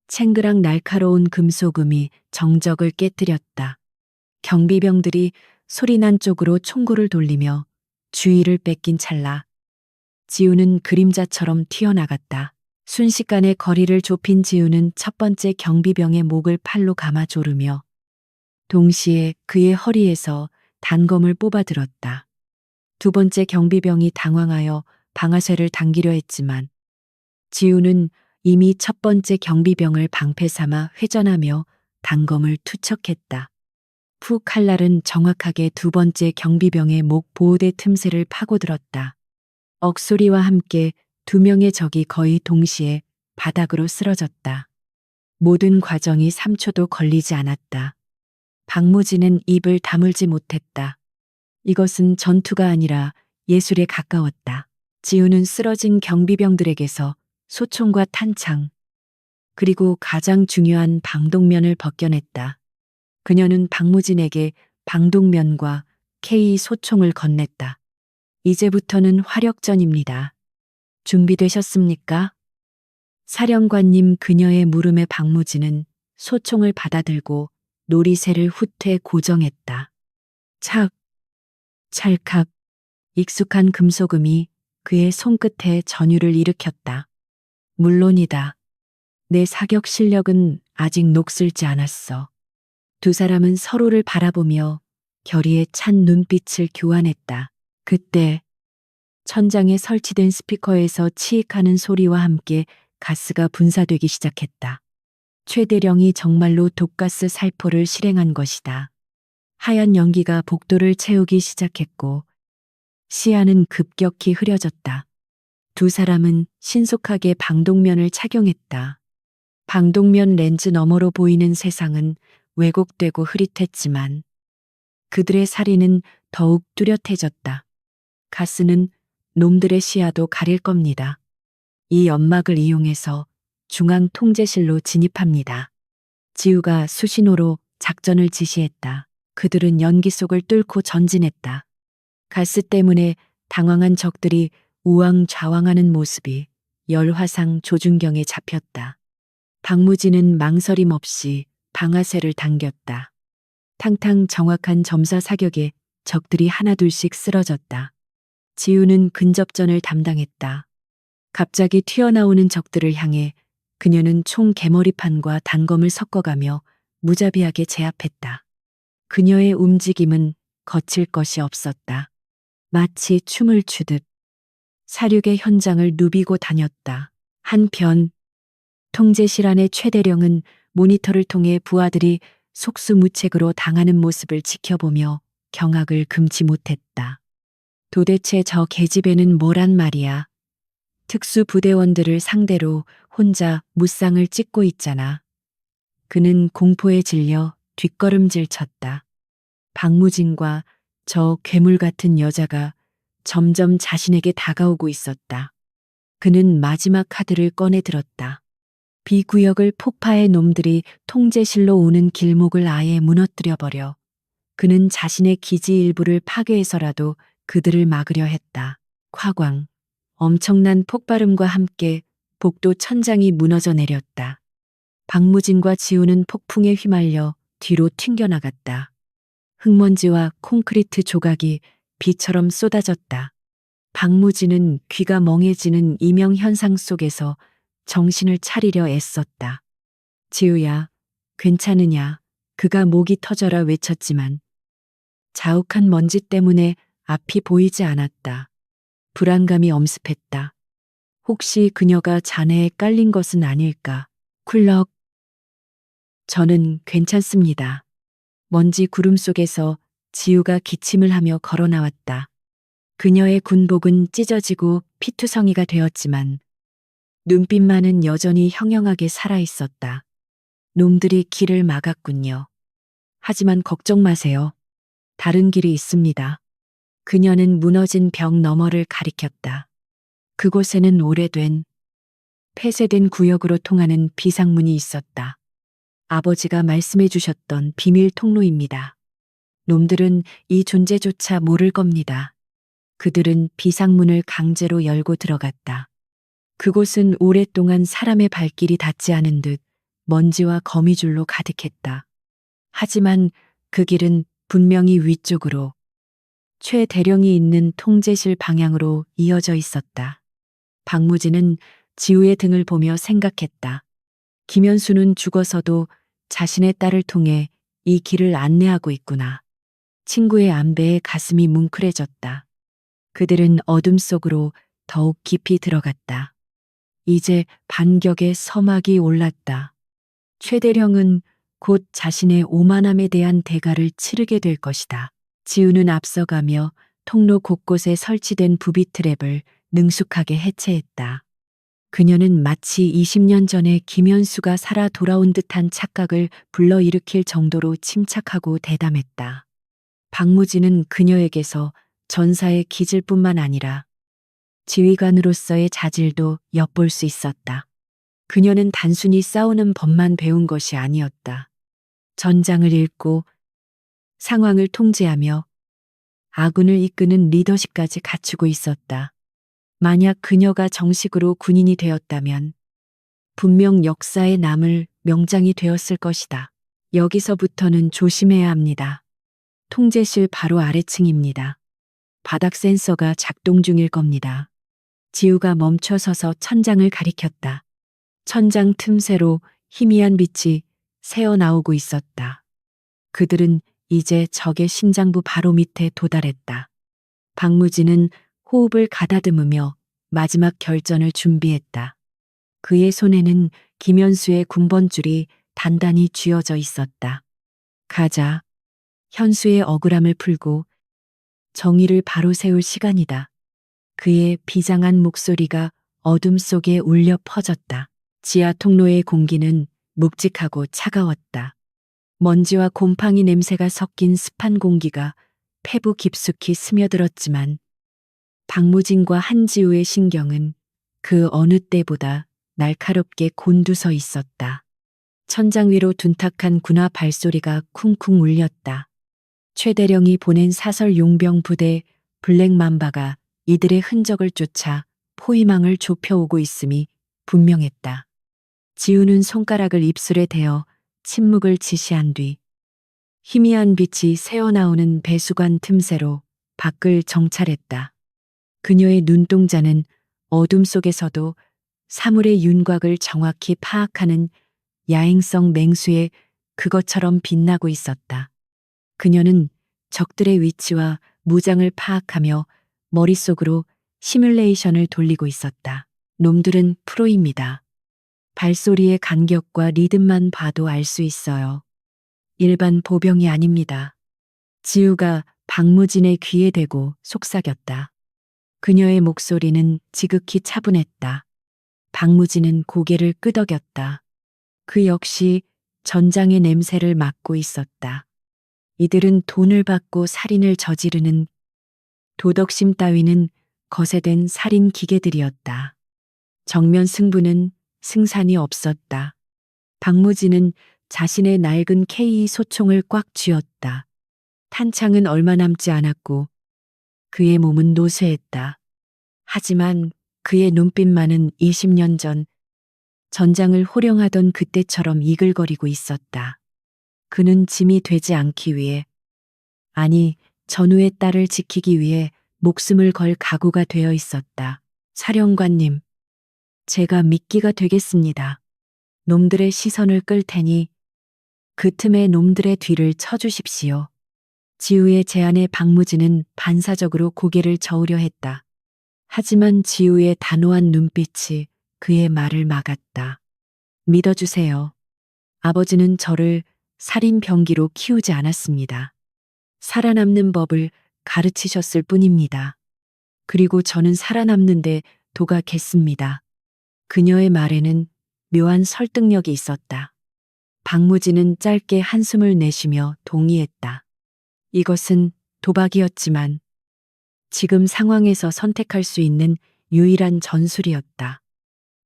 챙그랑 날카로운 금속음이 정적을 깨뜨렸다. 경비병들이 소리난 쪽으로 총구를 돌리며 주의를 뺏긴 찰나 지우는 그림자처럼 튀어나갔다. 순식간에 거리를 좁힌 지우는 첫 번째 경비병의 목을 팔로 감아 조르며 동시에 그의 허리에서 단검을 뽑아들었다. 두 번째 경비병이 당황하여 방아쇠를 당기려 했지만 지우는 이미 첫 번째 경비병을 방패 삼아 회전하며 단검을 투척했다. 푸 칼날은 정확하게 두 번째 경비병의 목 보호대 틈새를 파고들었다. 억소리와 함께 두 명의 적이 거의 동시에 바닥으로 쓰러졌다. 모든 과정이 3초도 걸리지 않았다. 박무진은 입을 다물지 못했다. 이것은 전투가 아니라 예술에 가까웠다. 지우는 쓰러진 경비병들에게서 소총과 탄창, 그리고 가장 중요한 방독면을 벗겨냈다. 그녀는 박무진에게 방독면과 K 소총을 건넸다. 이제부터는 화력전입니다. 준비되셨습니까? 사령관님, 그녀의 물음에 박무진은 소총을 받아들고 놀이새를 후퇴 고정했다. 착, 찰칵, 익숙한 금속음이 그의 손끝에 전율을 일으켰다. 물론이다. 내 사격 실력은 아직 녹슬지 않았어. 두 사람은 서로를 바라보며 결의에 찬 눈빛을 교환했다. 그때 천장에 설치된 스피커에서 치익하는 소리와 함께 가스가 분사되기 시작했다. 최대령이 정말로 독가스 살포를 실행한 것이다. 하얀 연기가 복도를 채우기 시작했고 시야는 급격히 흐려졌다. 두 사람은 신속하게 방독면을 착용했다. 방독면 렌즈 너머로 보이는 세상은 왜곡되고 흐릿했지만 그들의 살이는 더욱 뚜렷해졌다. 가스는 놈들의 시야도 가릴 겁니다. 이 연막을 이용해서 중앙 통제실로 진입합니다. 지우가 수신호로 작전을 지시했다. 그들은 연기 속을 뚫고 전진했다. 가스 때문에 당황한 적들이 우왕좌왕하는 모습이 열화상 조준경에 잡혔다. 박무진은 망설임 없이 방아쇠를 당겼다. 탕탕 정확한 점사 사격에 적들이 하나둘씩 쓰러졌다. 지우는 근접전을 담당했다. 갑자기 튀어나오는 적들을 향해 그녀는 총 개머리판과 단검을 섞어가며 무자비하게 제압했다. 그녀의 움직임은 거칠 것이 없었다. 마치 춤을 추듯 사륙의 현장을 누비고 다녔다. 한편 통제실 안의 최대령은 모니터를 통해 부하들이 속수무책으로 당하는 모습을 지켜보며 경악을 금치 못했다. 도대체 저 계집애는 뭐란 말이야. 특수부대원들을 상대로 혼자 무쌍을 찍고 있잖아. 그는 공포에 질려 뒷걸음질 쳤다. 박무진과 저 괴물 같은 여자가 점점 자신에게 다가오고 있었다. 그는 마지막 카드를 꺼내 들었다. 비구역을 폭파해 놈들이 통제실로 오는 길목을 아예 무너뜨려 버려. 그는 자신의 기지 일부를 파괴해서라도 그들을 막으려 했다. 콱광. 엄청난 폭발음과 함께 복도 천장이 무너져 내렸다. 박무진과 지우는 폭풍에 휘말려 뒤로 튕겨나갔다. 흙먼지와 콘크리트 조각이 비처럼 쏟아졌다. 박무진은 귀가 멍해지는 이명현상 속에서 정신을 차리려 애썼다. 지우야, 괜찮으냐? 그가 목이 터져라 외쳤지만 자욱한 먼지 때문에 앞이 보이지 않았다. 불안감이 엄습했다. 혹시 그녀가 잔해에 깔린 것은 아닐까? 쿨럭. 저는 괜찮습니다. 먼지 구름 속에서 지우가 기침을 하며 걸어 나왔다. 그녀의 군복은 찢어지고 피투성이가 되었지만 눈빛만은 여전히 형형하게 살아있었다. 놈들이 길을 막았군요. 하지만 걱정 마세요. 다른 길이 있습니다. 그녀는 무너진 벽 너머를 가리켰다. 그곳에는 오래된 폐쇄된 구역으로 통하는 비상문이 있었다. 아버지가 말씀해 주셨던 비밀 통로입니다. 놈들은 이 존재조차 모를 겁니다. 그들은 비상문을 강제로 열고 들어갔다. 그곳은 오랫동안 사람의 발길이 닿지 않은 듯 먼지와 거미줄로 가득했다. 하지만 그 길은 분명히 위쪽으로, 최 대령이 있는 통제실 방향으로 이어져 있었다. 박무진은 지우의 등을 보며 생각했다. 김현수는 죽어서도 자신의 딸을 통해 이 길을 안내하고 있구나. 친구의 안배에 가슴이 뭉클해졌다. 그들은 어둠 속으로 더욱 깊이 들어갔다. 이제 반격의 서막이 올랐다. 최대령은 곧 자신의 오만함에 대한 대가를 치르게 될 것이다. 지우는 앞서가며 통로 곳곳에 설치된 부비 트랩을 능숙하게 해체했다. 그녀는 마치 20년 전에 김현수가 살아 돌아온 듯한 착각을 불러일으킬 정도로 침착하고 대담했다. 박무진은 그녀에게서 전사의 기질뿐만 아니라 지휘관으로서의 자질도 엿볼 수 있었다. 그녀는 단순히 싸우는 법만 배운 것이 아니었다. 전장을 읽고 상황을 통제하며 아군을 이끄는 리더십까지 갖추고 있었다. 만약 그녀가 정식으로 군인이 되었다면 분명 역사에 남을 명장이 되었을 것이다. 여기서부터는 조심해야 합니다. 통제실 바로 아래층입니다. 바닥 센서가 작동 중일 겁니다. 지우가 멈춰서서 천장을 가리켰다. 천장 틈새로 희미한 빛이 새어나오고 있었다. 그들은 이제 적의 심장부 바로 밑에 도달했다. 박무진은 호흡을 가다듬으며 마지막 결전을 준비했다. 그의 손에는 김현수의 군번줄이 단단히 쥐어져 있었다. 가자. 현수의 억울함을 풀고 정의를 바로 세울 시간이다. 그의 비장한 목소리가 어둠 속에 울려 퍼졌다. 지하 통로의 공기는 묵직하고 차가웠다. 먼지와 곰팡이 냄새가 섞인 습한 공기가 폐부 깊숙이 스며들었지만 박무진과 한지우의 신경은 그 어느 때보다 날카롭게 곤두서 있었다. 천장 위로 둔탁한 군화 발소리가 쿵쿵 울렸다. 최대령이 보낸 사설 용병 부대 블랙맘바가 이들의 흔적을 쫓아 포위망을 좁혀오고 있음이 분명했다. 지우는 손가락을 입술에 대어 침묵을 지시한 뒤 희미한 빛이 새어나오는 배수관 틈새로 밖을 정찰했다. 그녀의 눈동자는 어둠 속에서도 사물의 윤곽을 정확히 파악하는 야행성 맹수의 그것처럼 빛나고 있었다. 그녀는 적들의 위치와 무장을 파악하며 머릿속으로 시뮬레이션을 돌리고 있었다. 놈들은 프로입니다. 발소리의 간격과 리듬만 봐도 알 수 있어요. 일반 보병이 아닙니다. 지우가 박무진의 귀에 대고 속삭였다. 그녀의 목소리는 지극히 차분했다. 박무진은 고개를 끄덕였다. 그 역시 전장의 냄새를 맡고 있었다. 이들은 돈을 받고 살인을 저지르는 도덕심 따위는 거세된 살인 기계들이었다. 정면 승부는 승산이 없었다. 박무진은 자신의 낡은 K 소총을 꽉 쥐었다. 탄창은 얼마 남지 않았고 그의 몸은 노쇠했다. 하지만 그의 눈빛만은 20년 전 전장을 호령하던 그때처럼 이글거리고 있었다. 그는 짐이 되지 않기 위해, 아니 전우의 딸을 지키기 위해 목숨을 걸 각오가 되어 있었다. 사령관님, 제가 미끼가 되겠습니다. 놈들의 시선을 끌 테니 그 틈에 놈들의 뒤를 쳐주십시오. 지우의 제안에 박무진은 반사적으로 고개를 저으려 했다. 하지만 지우의 단호한 눈빛이 그의 말을 막았다. 믿어주세요. 아버지는 저를 살인 병기로 키우지 않았습니다. 살아남는 법을 가르치셨을 뿐입니다. 그리고 저는 살아남는데 도가겠습니다. 그녀의 말에는 묘한 설득력이 있었다. 박무진은 짧게 한숨을 내쉬며 동의했다. 이것은 도박이었지만 지금 상황에서 선택할 수 있는 유일한 전술이었다.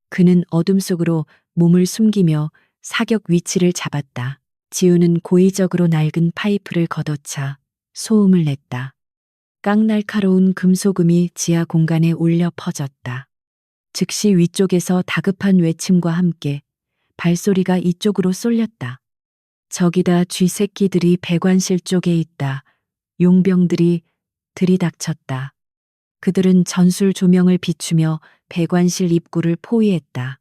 그는 어둠 속으로 몸을 숨기며 사격 위치를 잡았다. 지우는 고의적으로 낡은 파이프를 걷어차 소음을 냈다. 깡날카로운 금소금이 지하 공간에 울려 퍼졌다. 즉시 위쪽에서 다급한 외침과 함께 발소리가 이쪽으로 쏠렸다. 저기다 쥐새끼들이 배관실 쪽에 있다. 용병들이 들이닥쳤다. 그들은 전술 조명을 비추며 배관실 입구를 포위했다.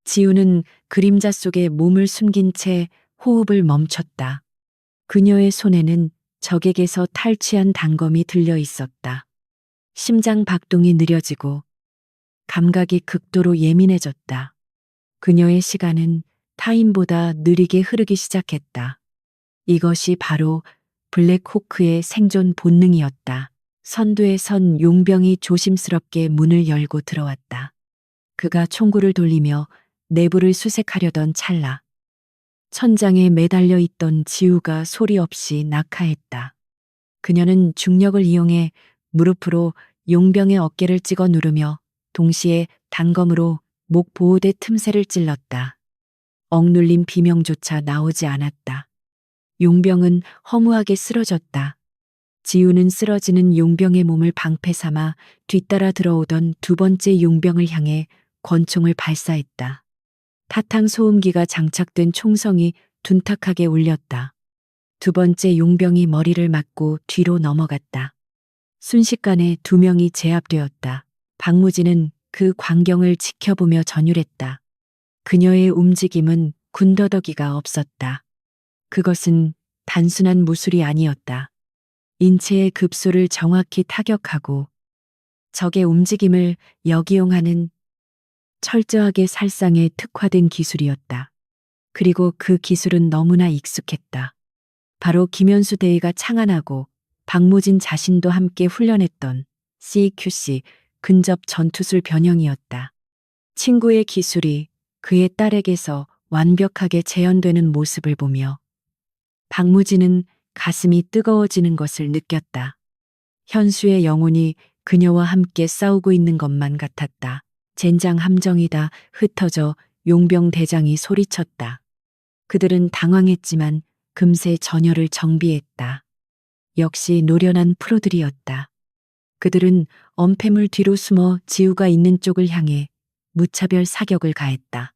지우는 그림자 속에 몸을 숨긴 채 호흡을 멈췄다. 그녀의 손에는 적에게서 탈취한 단검이 들려 있었다. 심장 박동이 느려지고 감각이 극도로 예민해졌다. 그녀의 시간은 타임보다 느리게 흐르기 시작했다. 이것이 바로 블랙호크의 생존 본능이었다. 선두에 선 용병이 조심스럽게 문을 열고 들어왔다. 그가 총구를 돌리며 내부를 수색하려던 찰나 천장에 매달려 있던 지우가 소리 없이 낙하했다. 그녀는 중력을 이용해 무릎으로 용병의 어깨를 찍어 누르며 동시에 단검으로 목 보호대 틈새를 찔렀다. 억눌린 비명조차 나오지 않았다. 용병은 허무하게 쓰러졌다. 지우는 쓰러지는 용병의 몸을 방패 삼아 뒤따라 들어오던 두 번째 용병을 향해 권총을 발사했다. 타탕 소음기가 장착된 총성이 둔탁하게 울렸다. 두 번째 용병이 머리를 맞고 뒤로 넘어갔다. 순식간에 두 명이 제압되었다. 박무진은 그 광경을 지켜보며 전율했다. 그녀의 움직임은 군더더기가 없었다. 그것은 단순한 무술이 아니었다. 인체의 급소를 정확히 타격하고 적의 움직임을 역이용하는 철저하게 살상에 특화된 기술이었다. 그리고 그 기술은 너무나 익숙했다. 바로 김현수 대위가 창안하고 박무진 자신도 함께 훈련했던 CQC 근접 전투술 변형이었다. 친구의 기술이 그의 딸에게서 완벽하게 재현되는 모습을 보며 박무진은 가슴이 뜨거워지는 것을 느꼈다. 현수의 영혼이 그녀와 함께 싸우고 있는 것만 같았다. 젠장 함정이다. 흩어져 용병 대장이 소리쳤다. 그들은 당황했지만 금세 전열을 정비했다. 역시 노련한 프로들이었다. 그들은 엄폐물 뒤로 숨어 지우가 있는 쪽을 향해 무차별 사격을 가했다.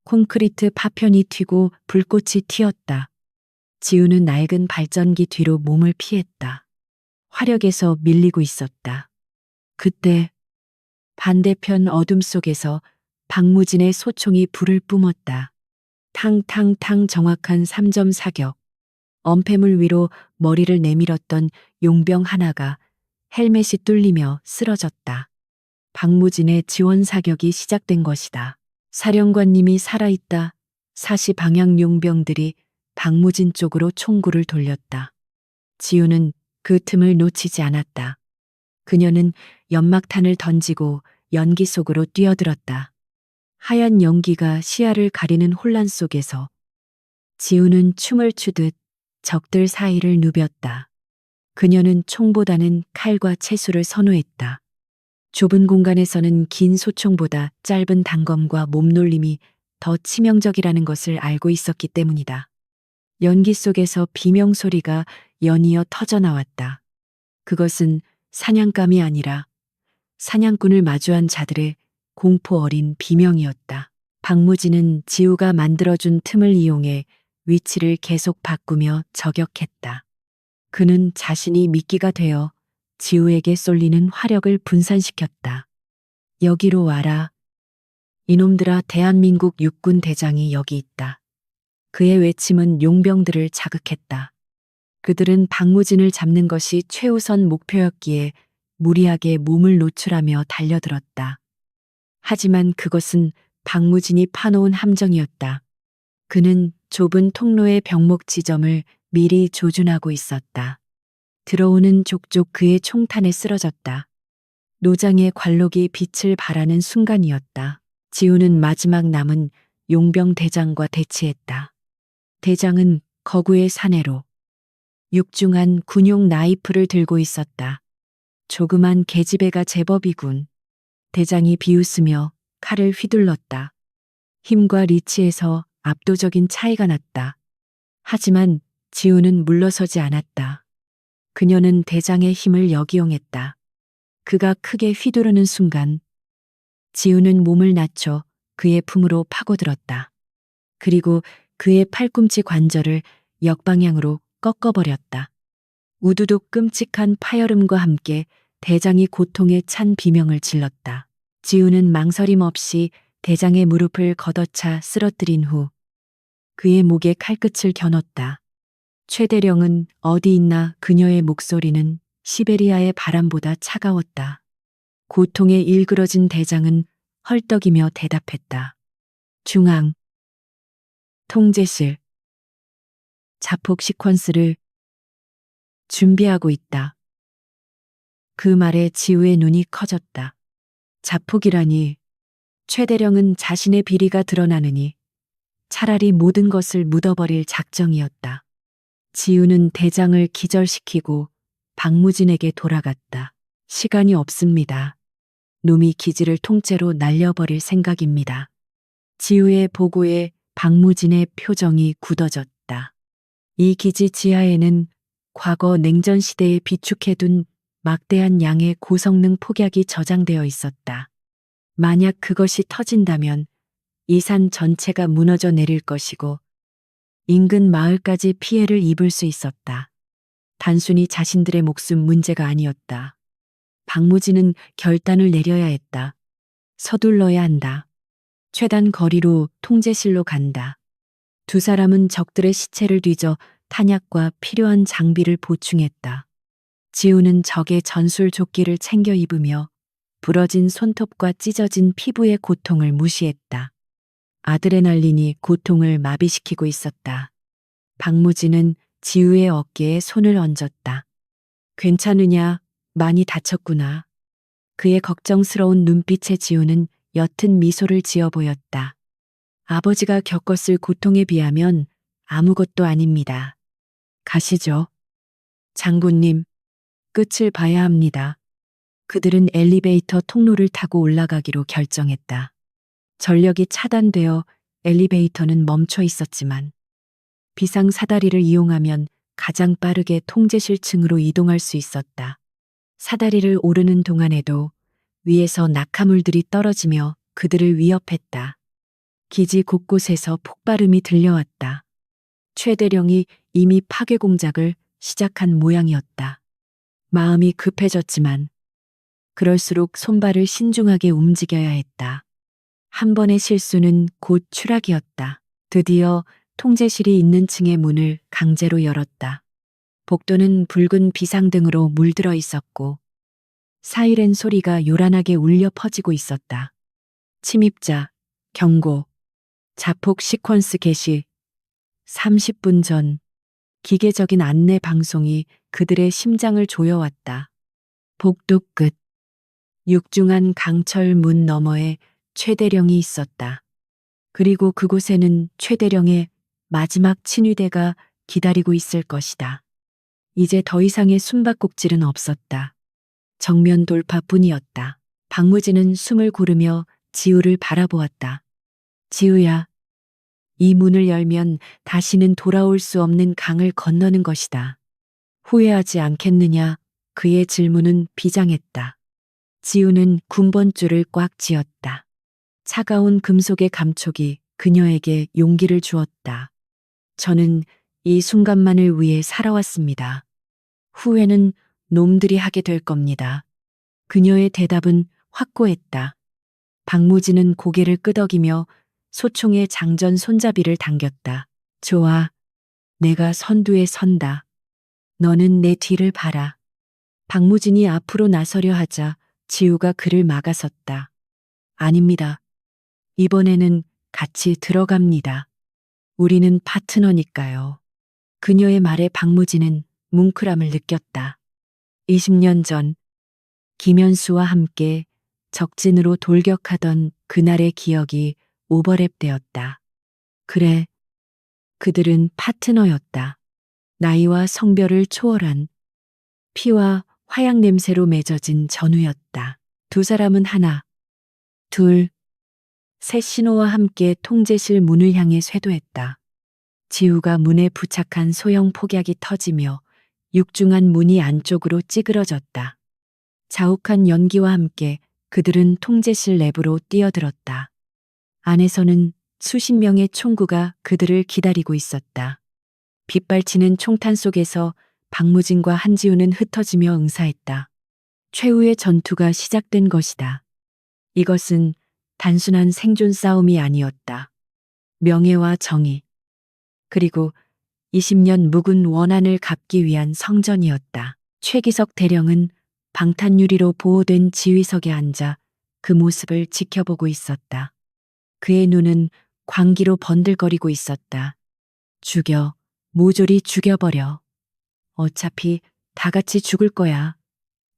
콘크리트 파편이 튀고 불꽃이 튀었다. 지우는 낡은 발전기 뒤로 몸을 피했다. 화력에서 밀리고 있었다. 그때 반대편 어둠 속에서 박무진의 소총이 불을 뿜었다. 탕탕탕 정확한 3점 사격. 엄폐물 위로 머리를 내밀었던 용병 하나가 헬멧이 뚫리며 쓰러졌다. 박무진의 지원 사격이 시작된 것이다. 사령관님이 살아있다. 사시 방향 용병들이 박무진 쪽으로 총구를 돌렸다. 지우는 그 틈을 놓치지 않았다. 그녀는 연막탄을 던지고 연기 속으로 뛰어들었다. 하얀 연기가 시야를 가리는 혼란 속에서 지우는 춤을 추듯 적들 사이를 누볐다. 그녀는 총보다는 칼과 채수를 선호했다. 좁은 공간에서는 긴 소총보다 짧은 단검과 몸놀림이 더 치명적이라는 것을 알고 있었기 때문이다. 연기 속에서 비명소리가 연이어 터져나왔다. 그것은 사냥감이 아니라 사냥꾼을 마주한 자들의 공포 어린 비명이었다. 박무진은 지우가 만들어준 틈을 이용해 위치를 계속 바꾸며 저격했다. 그는 자신이 미끼가 되어 지우에게 쏠리는 화력을 분산시켰다. 여기로 와라. 이놈들아, 대한민국 육군 대장이 여기 있다. 그의 외침은 용병들을 자극했다. 그들은 박무진을 잡는 것이 최우선 목표였기에 무리하게 몸을 노출하며 달려들었다. 하지만 그것은 박무진이 파놓은 함정이었다. 그는 좁은 통로의 병목 지점을 미리 조준하고 있었다. 들어오는 족족 그의 총탄에 쓰러졌다. 노장의 관록이 빛을 발하는 순간이었다. 지우는 마지막 남은 용병 대장과 대치했다. 대장은 거구의 사내로 육중한 군용 나이프를 들고 있었다. 조그만 계집애가 제법이군. 대장이 비웃으며 칼을 휘둘렀다. 힘과 리치에서 압도적인 차이가 났다. 하지만 지우는 물러서지 않았다. 그녀는 대장의 힘을 역이용했다. 그가 크게 휘두르는 순간 지우는 몸을 낮춰 그의 품으로 파고들었다. 그리고 그의 팔꿈치 관절을 역방향으로 꺾어버렸다. 우두둑 끔찍한 파열음과 함께 대장이 고통에 찬 비명을 질렀다. 지우는 망설임 없이 대장의 무릎을 걷어차 쓰러뜨린 후 그의 목에 칼끝을 겨눴다. 최대령은 어디 있나 그녀의 목소리는 시베리아의 바람보다 차가웠다. 고통에 일그러진 대장은 헐떡이며 대답했다. 중앙, 통제실, 자폭 시퀀스를 준비하고 있다. 그 말에 지우의 눈이 커졌다. 자폭이라니, 최대령은 자신의 비리가 드러나느니 차라리 모든 것을 묻어버릴 작정이었다. 지우는 대장을 기절시키고 박무진에게 돌아갔다. 시간이 없습니다. 놈이 기지를 통째로 날려버릴 생각입니다. 지우의 보고에 박무진의 표정이 굳어졌다. 이 기지 지하에는 과거 냉전 시대에 비축해둔 막대한 양의 고성능 폭약이 저장되어 있었다. 만약 그것이 터진다면 이 산 전체가 무너져 내릴 것이고 인근 마을까지 피해를 입을 수 있었다. 단순히 자신들의 목숨 문제가 아니었다. 박무진은 결단을 내려야 했다. 서둘러야 한다. 최단 거리로 통제실로 간다. 두 사람은 적들의 시체를 뒤져 탄약과 필요한 장비를 보충했다. 지우는 적의 전술 조끼를 챙겨 입으며 부러진 손톱과 찢어진 피부의 고통을 무시했다. 아드레날린이 고통을 마비시키고 있었다. 박무진은 지우의 어깨에 손을 얹었다. 괜찮으냐? 많이 다쳤구나. 그의 걱정스러운 눈빛에 지우는 옅은 미소를 지어 보였다. 아버지가 겪었을 고통에 비하면 아무것도 아닙니다. 가시죠. 장군님, 끝을 봐야 합니다. 그들은 엘리베이터 통로를 타고 올라가기로 결정했다. 전력이 차단되어 엘리베이터는 멈춰 있었지만 비상 사다리를 이용하면 가장 빠르게 통제실 층으로 이동할 수 있었다. 사다리를 오르는 동안에도 위에서 낙하물들이 떨어지며 그들을 위협했다. 기지 곳곳에서 폭발음이 들려왔다. 최대령이 이미 파괴 공작을 시작한 모양이었다. 마음이 급해졌지만 그럴수록 손발을 신중하게 움직여야 했다. 한 번의 실수는 곧 추락이었다. 드디어 통제실이 있는 층의 문을 강제로 열었다. 복도는 붉은 비상등으로 물들어 있었고 사이렌 소리가 요란하게 울려 퍼지고 있었다. 침입자, 경고, 자폭 시퀀스 개시. 30분 전 기계적인 안내 방송이 그들의 심장을 조여왔다. 복도 끝. 육중한 강철 문 너머에 최대령이 있었다. 그리고 그곳에는 최대령의 마지막 친위대가 기다리고 있을 것이다. 이제 더 이상의 숨바꼭질은 없었다. 정면 돌파뿐이었다. 박무진은 숨을 고르며 지우를 바라보았다. 지우야, 이 문을 열면 다시는 돌아올 수 없는 강을 건너는 것이다. 후회하지 않겠느냐? 그의 질문은 비장했다. 지우는 군번줄을 꽉 쥐었다. 차가운 금속의 감촉이 그녀에게 용기를 주었다. 저는 이 순간만을 위해 살아왔습니다. 후회는 놈들이 하게 될 겁니다. 그녀의 대답은 확고했다. 박무진은 고개를 끄덕이며 소총의 장전 손잡이를 당겼다. 좋아. 내가 선두에 선다. 너는 내 뒤를 봐라. 박무진이 앞으로 나서려 하자 지우가 그를 막아섰다. 아닙니다. 이번에는 같이 들어갑니다. 우리는 파트너니까요. 그녀의 말에 박무진은 뭉클함을 느꼈다. 20년 전 김현수와 함께 적진으로 돌격하던 그날의 기억이 오버랩되었다. 그래, 그들은 파트너였다. 나이와 성별을 초월한 피와 화약 냄새로 맺어진 전우였다. 두 사람은 하나, 둘, 새 신호와 함께 통제실 문을 향해 쇄도했다. 지우가 문에 부착한 소형 폭약이 터지며 육중한 문이 안쪽으로 찌그러졌다. 자욱한 연기와 함께 그들은 통제실 내부로 뛰어들었다. 안에서는 수십 명의 총구가 그들을 기다리고 있었다. 빗발치는 총탄 속에서 박무진과 한지우는 흩어지며 응사했다. 최후의 전투가 시작된 것이다. 이것은 단순한 생존 싸움이 아니었다. 명예와 정의, 그리고 20년 묵은 원한을 갚기 위한 성전이었다. 최기석 대령은 방탄유리로 보호된 지휘석에 앉아 그 모습을 지켜보고 있었다. 그의 눈은 광기로 번들거리고 있었다. 죽여, 모조리 죽여버려. 어차피 다 같이 죽을 거야.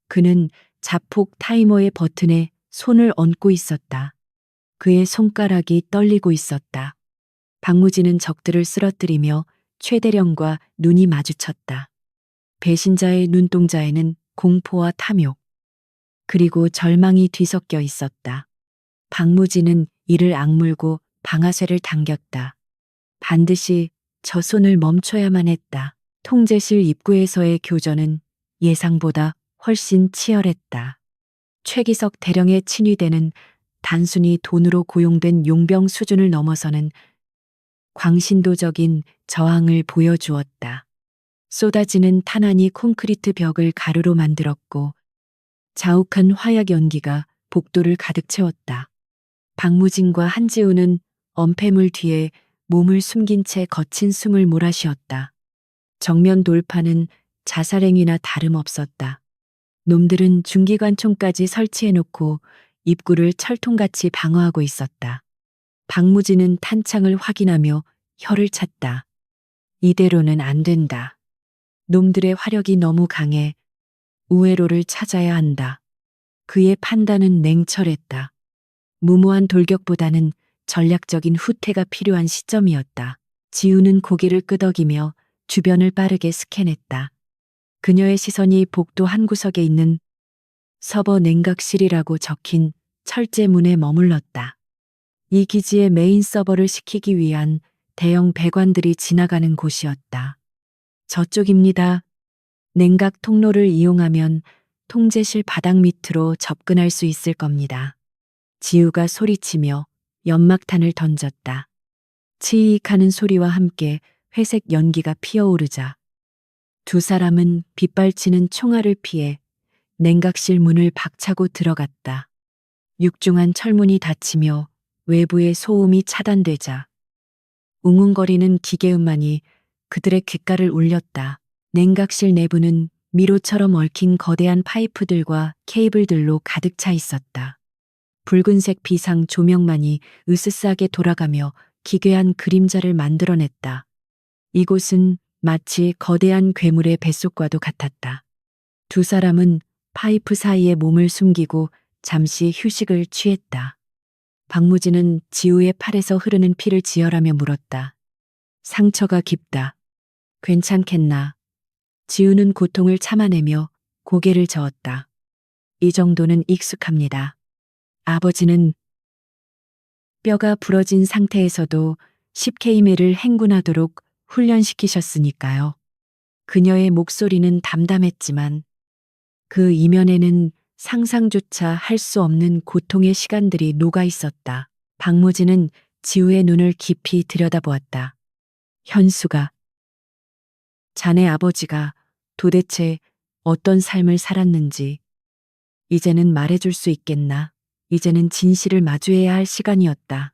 그는 자폭 타이머의 버튼에 손을 얹고 있었다. 그의 손가락이 떨리고 있었다. 박무진은 적들을 쓰러뜨리며 최대령과 눈이 마주쳤다. 배신자의 눈동자에는 공포와 탐욕, 그리고 절망이 뒤섞여 있었다. 박무진은 이를 악물고 방아쇠를 당겼다. 반드시 저 손을 멈춰야만 했다. 통제실 입구에서의 교전은 예상보다 훨씬 치열했다. 최기석 대령의 친위대는 단순히 돈으로 고용된 용병 수준을 넘어서는 광신도적인 저항을 보여주었다. 쏟아지는 탄환이 콘크리트 벽을 가루로 만들었고 자욱한 화약 연기가 복도를 가득 채웠다. 박무진과 한지우는 엄폐물 뒤에 몸을 숨긴 채 거친 숨을 몰아쉬었다. 정면 돌파는 자살행위나 다름없었다. 놈들은 중기관총까지 설치해놓고 입구를 철통같이 방어하고 있었다. 박무진은 탄창을 확인하며 혀를 찼다. 이대로는 안 된다. 놈들의 화력이 너무 강해. 우회로를 찾아야 한다. 그의 판단은 냉철했다. 무모한 돌격보다는 전략적인 후퇴가 필요한 시점이었다. 지우는 고개를 끄덕이며 주변을 빠르게 스캔했다. 그녀의 시선이 복도 한 구석에 있는 서버 냉각실이라고 적힌 철제문에 머물렀다. 이 기지의 메인 서버를 시키기 위한 대형 배관들이 지나가는 곳이었다. 저쪽입니다. 냉각 통로를 이용하면 통제실 바닥 밑으로 접근할 수 있을 겁니다. 지우가 소리치며 연막탄을 던졌다. 치익하는 소리와 함께 회색 연기가 피어오르자 두 사람은 빗발치는 총알을 피해 냉각실 문을 박차고 들어갔다. 육중한 철문이 닫히며 외부의 소음이 차단되자 웅웅거리는 기계음만이 그들의 귓가를 울렸다. 냉각실 내부는 미로처럼 얽힌 거대한 파이프들과 케이블들로 가득 차 있었다. 붉은색 비상 조명만이 으스스하게 돌아가며 기괴한 그림자를 만들어냈다. 이곳은 마치 거대한 괴물의 뱃속과도 같았다. 두 사람은 파이프 사이에 몸을 숨기고 잠시 휴식을 취했다. 박무진은 지우의 팔에서 흐르는 피를 지혈하며 물었다. 상처가 깊다. 괜찮겠나? 지우는 고통을 참아내며 고개를 저었다. 이 정도는 익숙합니다. 아버지는 뼈가 부러진 상태에서도 10K매를 행군하도록 훈련시키셨으니까요. 그녀의 목소리는 담담했지만 그 이면에는 상상조차 할 수 없는 고통의 시간들이 녹아 있었다. 박무진은 지우의 눈을 깊이 들여다보았다. 현수가, 자네 아버지가 도대체 어떤 삶을 살았는지 이제는 말해줄 수 있겠나? 이제는 진실을 마주해야 할 시간이었다.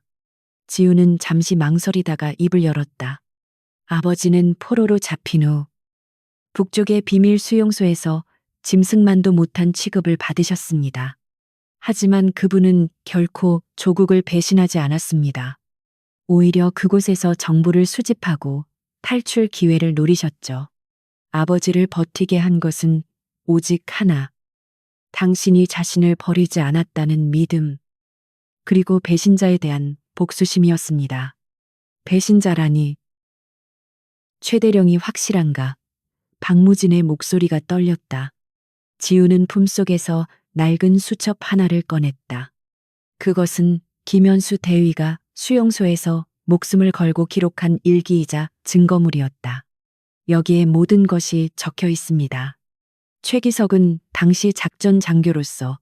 지우는 잠시 망설이다가 입을 열었다. 아버지는 포로로 잡힌 후 북쪽의 비밀 수용소에서 짐승만도 못한 취급을 받으셨습니다. 하지만 그분은 결코 조국을 배신하지 않았습니다. 오히려 그곳에서 정보를 수집하고 탈출 기회를 노리셨죠. 아버지를 버티게 한 것은 오직 하나. 당신이 자신을 버리지 않았다는 믿음, 그리고 배신자에 대한 복수심이었습니다. 배신자라니. 최대령이 확실한가? 박무진의 목소리가 떨렸다. 지우는 품속에서 낡은 수첩 하나를 꺼냈다. 그것은 김현수 대위가 수용소에서 목숨을 걸고 기록한 일기이자 증거물이었다. 여기에 모든 것이 적혀 있습니다. 최기석은 당시 작전 장교로서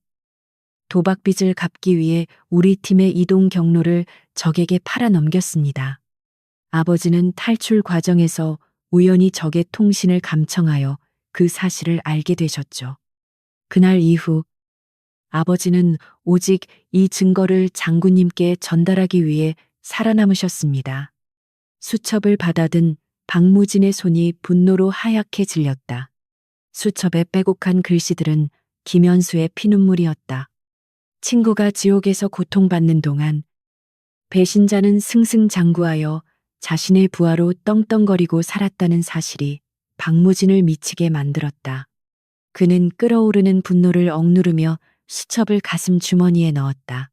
도박빚을 갚기 위해 우리 팀의 이동 경로를 적에게 팔아넘겼습니다. 아버지는 탈출 과정에서 우연히 적의 통신을 감청하여 그 사실을 알게 되셨죠. 그날 이후 아버지는 오직 이 증거를 장군님께 전달하기 위해 살아남으셨습니다. 수첩을 받아든 박무진의 손이 분노로 하얗게 질렸다. 수첩에 빼곡한 글씨들은 김현수의 피눈물이었다. 친구가 지옥에서 고통받는 동안 배신자는 승승장구하여 자신의 부하로 떵떵거리고 살았다는 사실이 박무진을 미치게 만들었다. 그는 끓어오르는 분노를 억누르며 수첩을 가슴 주머니에 넣었다.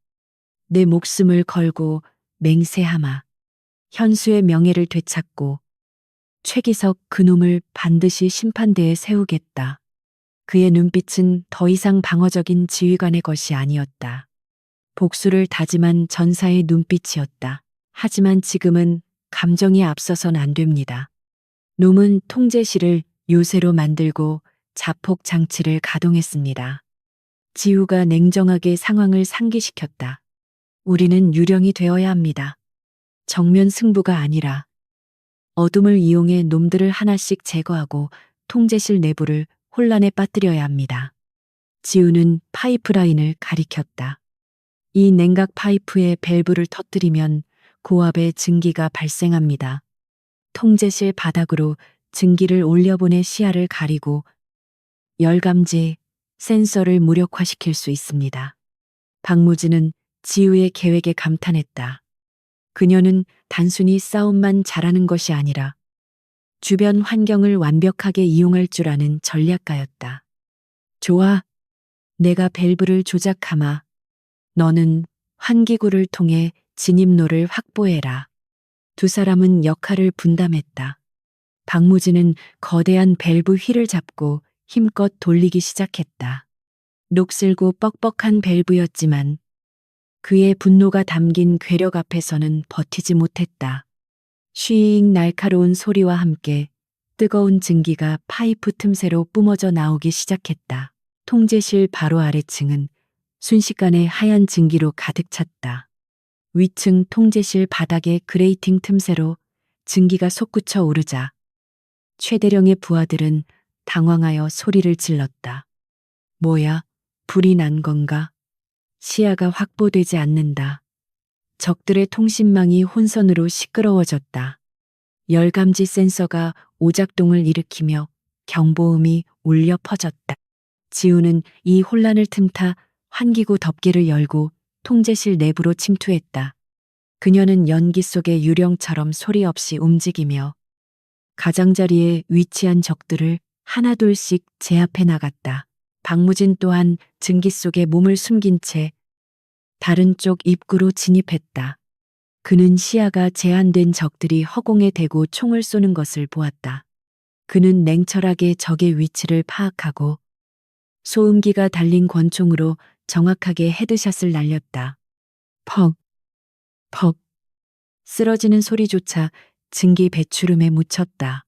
내 목숨을 걸고 맹세하마. 현수의 명예를 되찾고 최기석 그놈을 반드시 심판대에 세우겠다. 그의 눈빛은 더 이상 방어적인 지휘관의 것이 아니었다. 복수를 다짐한 전사의 눈빛이었다. 하지만 지금은 감정이 앞서선 안 됩니다. 놈은 통제실을 요새로 만들고 자폭 장치를 가동했습니다. 지우가 냉정하게 상황을 상기시켰다. 우리는 유령이 되어야 합니다. 정면 승부가 아니라 어둠을 이용해 놈들을 하나씩 제거하고 통제실 내부를 혼란에 빠뜨려야 합니다. 지우는 파이프라인을 가리켰다. 이 냉각 파이프의 밸브를 터뜨리면 고압의 증기가 발생합니다. 통제실 바닥으로 증기를 올려보내 시야를 가리고 열감지 센서를 무력화시킬 수 있습니다. 박무진은 지우의 계획에 감탄했다. 그녀는 단순히 싸움만 잘하는 것이 아니라 주변 환경을 완벽하게 이용할 줄 아는 전략가였다. 좋아. 내가 밸브를 조작하마. 너는 환기구를 통해 진입로를 확보해라. 두 사람은 역할을 분담했다. 박무진은 거대한 밸브 휠을 잡고 힘껏 돌리기 시작했다. 녹슬고 뻑뻑한 밸브였지만 그의 분노가 담긴 괴력 앞에서는 버티지 못했다. 쉬잉 날카로운 소리와 함께 뜨거운 증기가 파이프 틈새로 뿜어져 나오기 시작했다. 통제실 바로 아래층은 순식간에 하얀 증기로 가득 찼다. 위층 통제실 바닥의 그레이팅 틈새로 증기가 솟구쳐 오르자 최대령의 부하들은 당황하여 소리를 질렀다. 뭐야, 불이 난 건가? 시야가 확보되지 않는다. 적들의 통신망이 혼선으로 시끄러워졌다. 열감지 센서가 오작동을 일으키며 경보음이 울려 퍼졌다. 지우는 이 혼란을 틈타 환기구 덮개를 열고 통제실 내부로 침투했다. 그녀는 연기 속의 유령처럼 소리 없이 움직이며 가장자리에 위치한 적들을 하나둘씩 제압해 나갔다. 박무진 또한 증기 속에 몸을 숨긴 채 다른 쪽 입구로 진입했다. 그는 시야가 제한된 적들이 허공에 대고 총을 쏘는 것을 보았다. 그는 냉철하게 적의 위치를 파악하고 소음기가 달린 권총으로 정확하게 헤드샷을 날렸다. 퍽, 퍽. 쓰러지는 소리조차 증기 배출음에 묻혔다.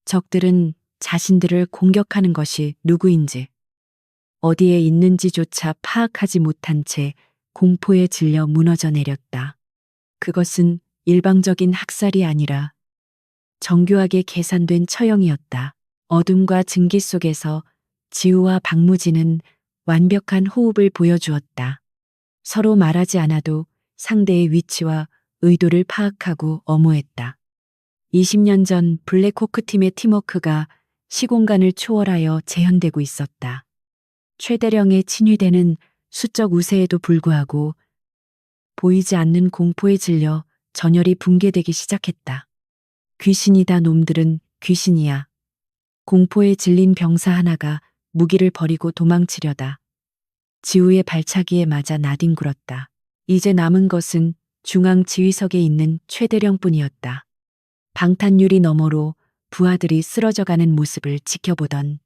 적들은 자신들을 공격하는 것이 누구인지, 어디에 있는지조차 파악하지 못한 채 공포에 질려 무너져 내렸다. 그것은 일방적인 학살이 아니라 정교하게 계산된 처형이었다. 어둠과 증기 속에서 지우와 박무진은 완벽한 호흡을 보여주었다. 서로 말하지 않아도 상대의 위치와 의도를 파악하고 엄호했다. 20년 전 블랙호크 팀의 팀워크가 시공간을 초월하여 재현되고 있었다. 최대령의 친위대는 수적 우세에도 불구하고 보이지 않는 공포에 질려 전열이 붕괴되기 시작했다. 귀신이다 놈들은 귀신이야. 공포에 질린 병사 하나가 무기를 버리고 도망치려다 지우의 발차기에 맞아 나뒹굴었다. 이제 남은 것은 중앙 지휘석에 있는 최대령뿐이었다. 방탄유리 너머로 부하들이 쓰러져가는 모습을 지켜보던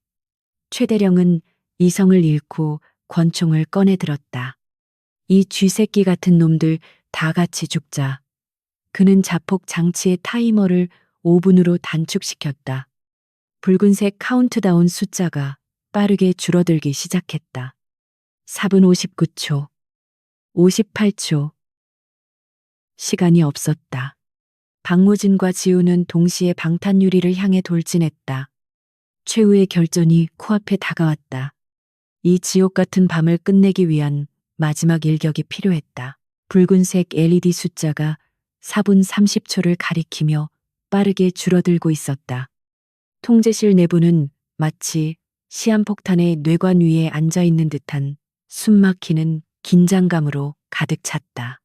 최대령은 이성을 잃고 권총을 꺼내 들었다. 이 쥐새끼 같은 놈들 다 같이 죽자. 그는 자폭 장치의 타이머를 5분으로 단축시켰다. 붉은색 카운트다운 숫자가 빠르게 줄어들기 시작했다. 4분 59초, 58초. 시간이 없었다. 박무진과 지우는 동시에 방탄유리를 향해 돌진했다. 최후의 결전이 코앞에 다가왔다. 이 지옥 같은 밤을 끝내기 위한 마지막 일격이 필요했다. 붉은색 LED 숫자가 4분 30초를 가리키며 빠르게 줄어들고 있었다. 통제실 내부는 마치 시한폭탄의 뇌관 위에 앉아있는 듯한 숨막히는 긴장감으로 가득 찼다.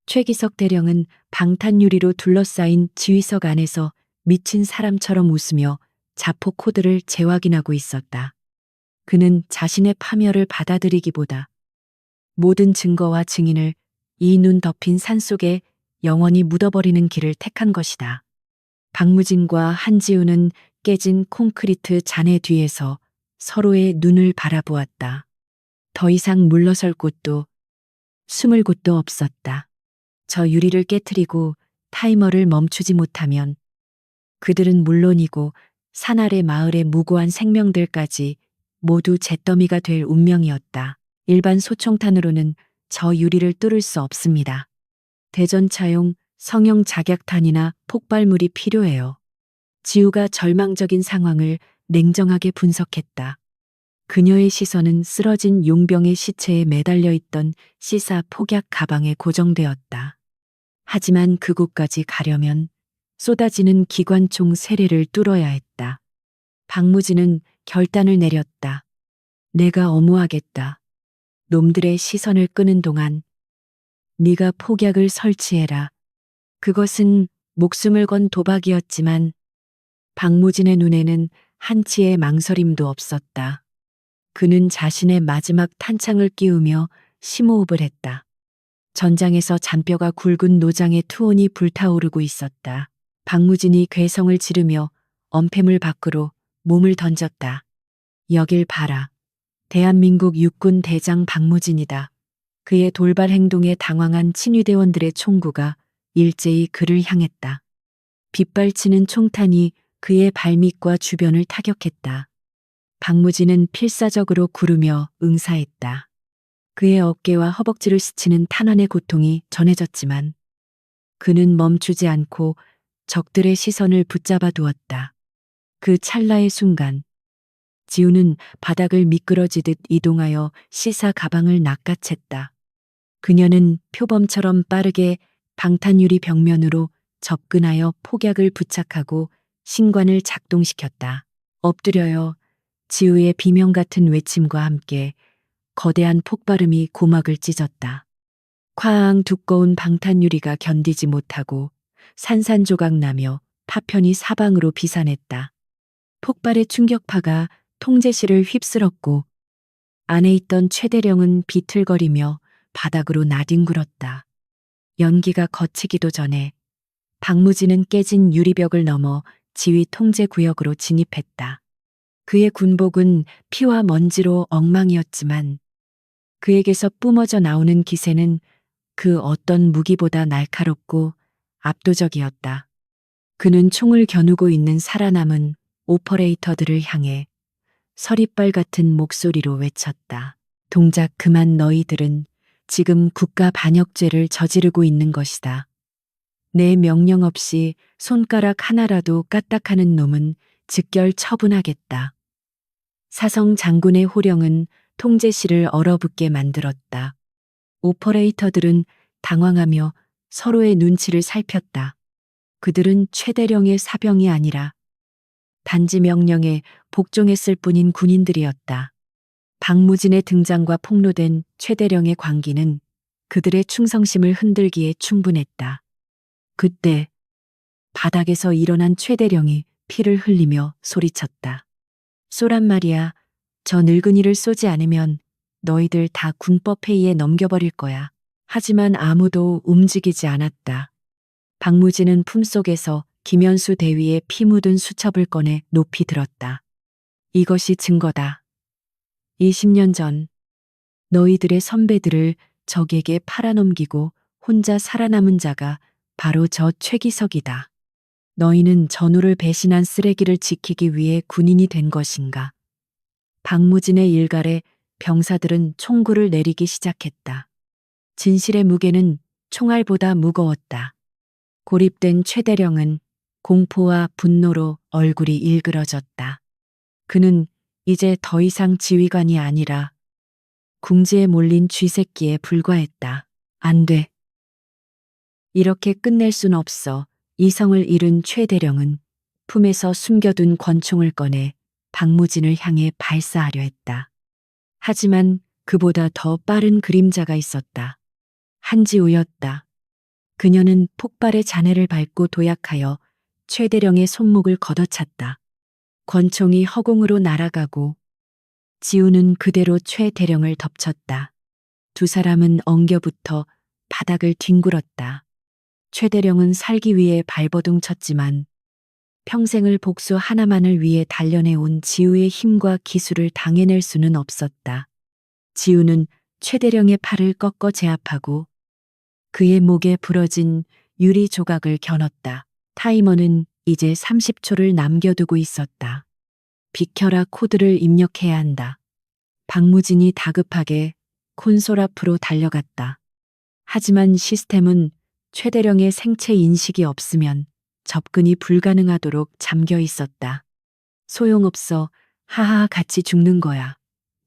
최기석 대령은 방탄유리로 둘러싸인 지휘석 안에서 미친 사람처럼 웃으며 자폭 코드를 재확인하고 있었다. 그는 자신의 파멸을 받아들이기보다 모든 증거와 증인을 이 눈 덮인 산속에 영원히 묻어버리는 길을 택한 것이다. 박무진과 한지우는 깨진 콘크리트 잔해 뒤에서 서로의 눈을 바라보았다. 더 이상 물러설 곳도 숨을 곳도 없었다. 저 유리를 깨트리고 타이머를 멈추지 못하면 그들은 물론이고 산 아래 마을의 무고한 생명들까지 모두 잿더미가 될 운명이었다. 일반 소총탄으로는 저 유리를 뚫을 수 없습니다. 대전차용 성형 작약탄이나 폭발물이 필요해요. 지우가 절망적인 상황을 냉정하게 분석했다. 그녀의 시선은 쓰러진 용병의 시체에 매달려 있던 시사 폭약 가방에 고정되었다. 하지만 그곳까지 가려면 쏟아지는 기관총 세례를 뚫어야 했다. 박무진은 결단을 내렸다. 내가 엄호하겠다. 놈들의 시선을 끄는 동안 네가 폭약을 설치해라. 그것은 목숨을 건 도박이었지만 박무진의 눈에는 한치의 망설임도 없었다. 그는 자신의 마지막 탄창을 끼우며 심호흡을 했다. 전장에서 잔뼈가 굵은 노장의 투혼이 불타오르고 있었다. 박무진이 괴성을 지르며 엄폐물 밖으로 몸을 던졌다. 여길 봐라. 대한민국 육군 대장 박무진이다. 그의 돌발 행동에 당황한 친위대원들의 총구가 일제히 그를 향했다. 빗발치는 총탄이 그의 발밑과 주변을 타격했다. 박무진은 필사적으로 구르며 응사했다. 그의 어깨와 허벅지를 스치는 탄환의 고통이 전해졌지만 그는 멈추지 않고 적들의 시선을 붙잡아 두었다. 그 찰나의 순간 지우는 바닥을 미끄러지듯 이동하여 시사 가방을 낚아챘다. 그녀는 표범처럼 빠르게 방탄유리 벽면으로 접근하여 폭약을 부착하고 신관을 작동시켰다. 엎드려요. 지우의 비명 같은 외침과 함께 거대한 폭발음이 고막을 찢었다. 쾅 두꺼운 방탄유리가 견디지 못하고 산산조각 나며 파편이 사방으로 비산했다. 폭발의 충격파가 통제실을 휩쓸었고 안에 있던 최대령은 비틀거리며 바닥으로 나뒹굴었다. 연기가 거치기도 전에 박무진은 깨진 유리벽을 넘어 지휘 통제 구역으로 진입했다. 그의 군복은 피와 먼지로 엉망이었지만 그에게서 뿜어져 나오는 기세는 그 어떤 무기보다 날카롭고 압도적이었다. 그는 총을 겨누고 있는 살아남은 오퍼레이터들을 향해 서리빨 같은 목소리로 외쳤다. 동작 그만. 너희들은 지금 국가 반역죄를 저지르고 있는 것이다. 내 명령 없이 손가락 하나라도 까딱하는 놈은 즉결 처분하겠다. 사성 장군의 호령은 통제실을 얼어붙게 만들었다. 오퍼레이터들은 당황하며 서로의 눈치를 살폈다. 그들은 최대령의 사병이 아니라 단지 명령에 복종했을 뿐인 군인들이었다. 박무진의 등장과 폭로된 최대령의 광기는 그들의 충성심을 흔들기에 충분했다. 그때 바닥에서 일어난 최대령이 피를 흘리며 소리쳤다. 쏘란 말이야. 저 늙은이를 쏘지 않으면 너희들 다 군법회의에 넘겨버릴 거야. 하지만 아무도 움직이지 않았다. 박무진은 품속에서 김현수 대위의 피 묻은 수첩을 꺼내 높이 들었다. 이것이 증거다. 20년 전 너희들의 선배들을 적에게 팔아넘기고 혼자 살아남은 자가 바로 저 최기석이다. 너희는 전우를 배신한 쓰레기를 지키기 위해 군인이 된 것인가? 박무진의 일갈에 병사들은 총구를 내리기 시작했다. 진실의 무게는 총알보다 무거웠다. 고립된 최대령은 공포와 분노로 얼굴이 일그러졌다. 그는 이제 더 이상 지휘관이 아니라 궁지에 몰린 쥐새끼에 불과했다. 안 돼. 이렇게 끝낼 순 없어. 이성을 잃은 최대령은 품에서 숨겨둔 권총을 꺼내 박무진을 향해 발사하려 했다. 하지만 그보다 더 빠른 그림자가 있었다. 한지우였다. 그녀는 폭발의 잔해를 밟고 도약하여 최대령의 손목을 걷어찼다. 권총이 허공으로 날아가고 지우는 그대로 최대령을 덮쳤다. 두 사람은 엉겨붙어 바닥을 뒹굴었다. 최대령은 살기 위해 발버둥 쳤지만 평생을 복수 하나만을 위해 단련해온 지우의 힘과 기술을 당해낼 수는 없었다. 지우는 최대령의 팔을 꺾어 제압하고 그의 목에 부러진 유리 조각을 겨눴다. 타이머는 이제 30초를 남겨두고 있었다. 비켜라, 코드를 입력해야 한다. 박무진이 다급하게 콘솔 앞으로 달려갔다. 하지만 시스템은 최대령의 생체 인식이 없으면 접근이 불가능하도록 잠겨 있었다. 소용없어. 하하, 같이 죽는 거야.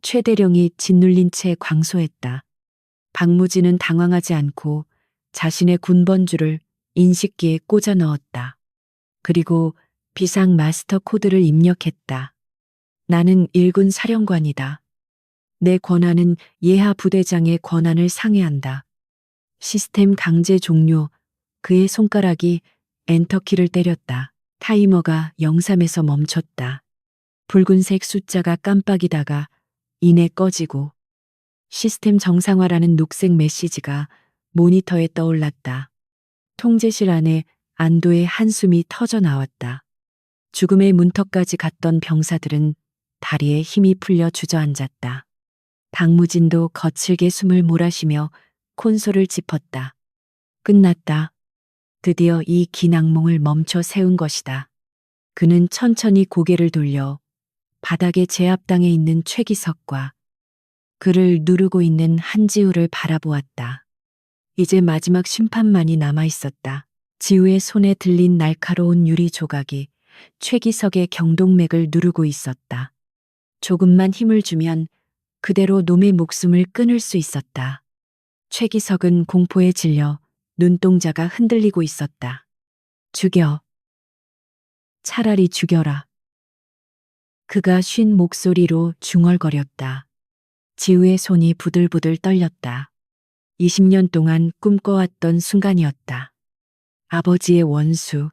최대령이 짓눌린 채 광소했다. 박무진은 당황하지 않고 자신의 군번줄을 인식기에 꽂아 넣었다. 그리고 비상 마스터 코드를 입력했다. 나는 일군 사령관이다. 내 권한은 예하 부대장의 권한을 상회한다. 시스템 강제 종료. 그의 손가락이 엔터키를 때렸다. 타이머가 03에서 멈췄다. 붉은색 숫자가 깜빡이다가 이내 꺼지고 시스템 정상화라는 녹색 메시지가 모니터에 떠올랐다. 통제실 안에 안도의 한숨이 터져 나왔다. 죽음의 문턱까지 갔던 병사들은 다리에 힘이 풀려 주저앉았다. 박무진도 거칠게 숨을 몰아쉬며 콘솔을 짚었다. 끝났다. 드디어 이 긴 악몽을 멈춰 세운 것이다. 그는 천천히 고개를 돌려 바닥에 제압당해 있는 최기석과 그를 누르고 있는 한지우를 바라보았다. 이제 마지막 심판만이 남아 있었다. 지우의 손에 들린 날카로운 유리 조각이 최기석의 경동맥을 누르고 있었다. 조금만 힘을 주면 그대로 놈의 목숨을 끊을 수 있었다. 최기석은 공포에 질려 눈동자가 흔들리고 있었다. 죽여. 차라리 죽여라. 그가 쉰 목소리로 중얼거렸다. 지우의 손이 부들부들 떨렸다. 20년 동안 꿈꿔왔던 순간이었다. 아버지의 원수.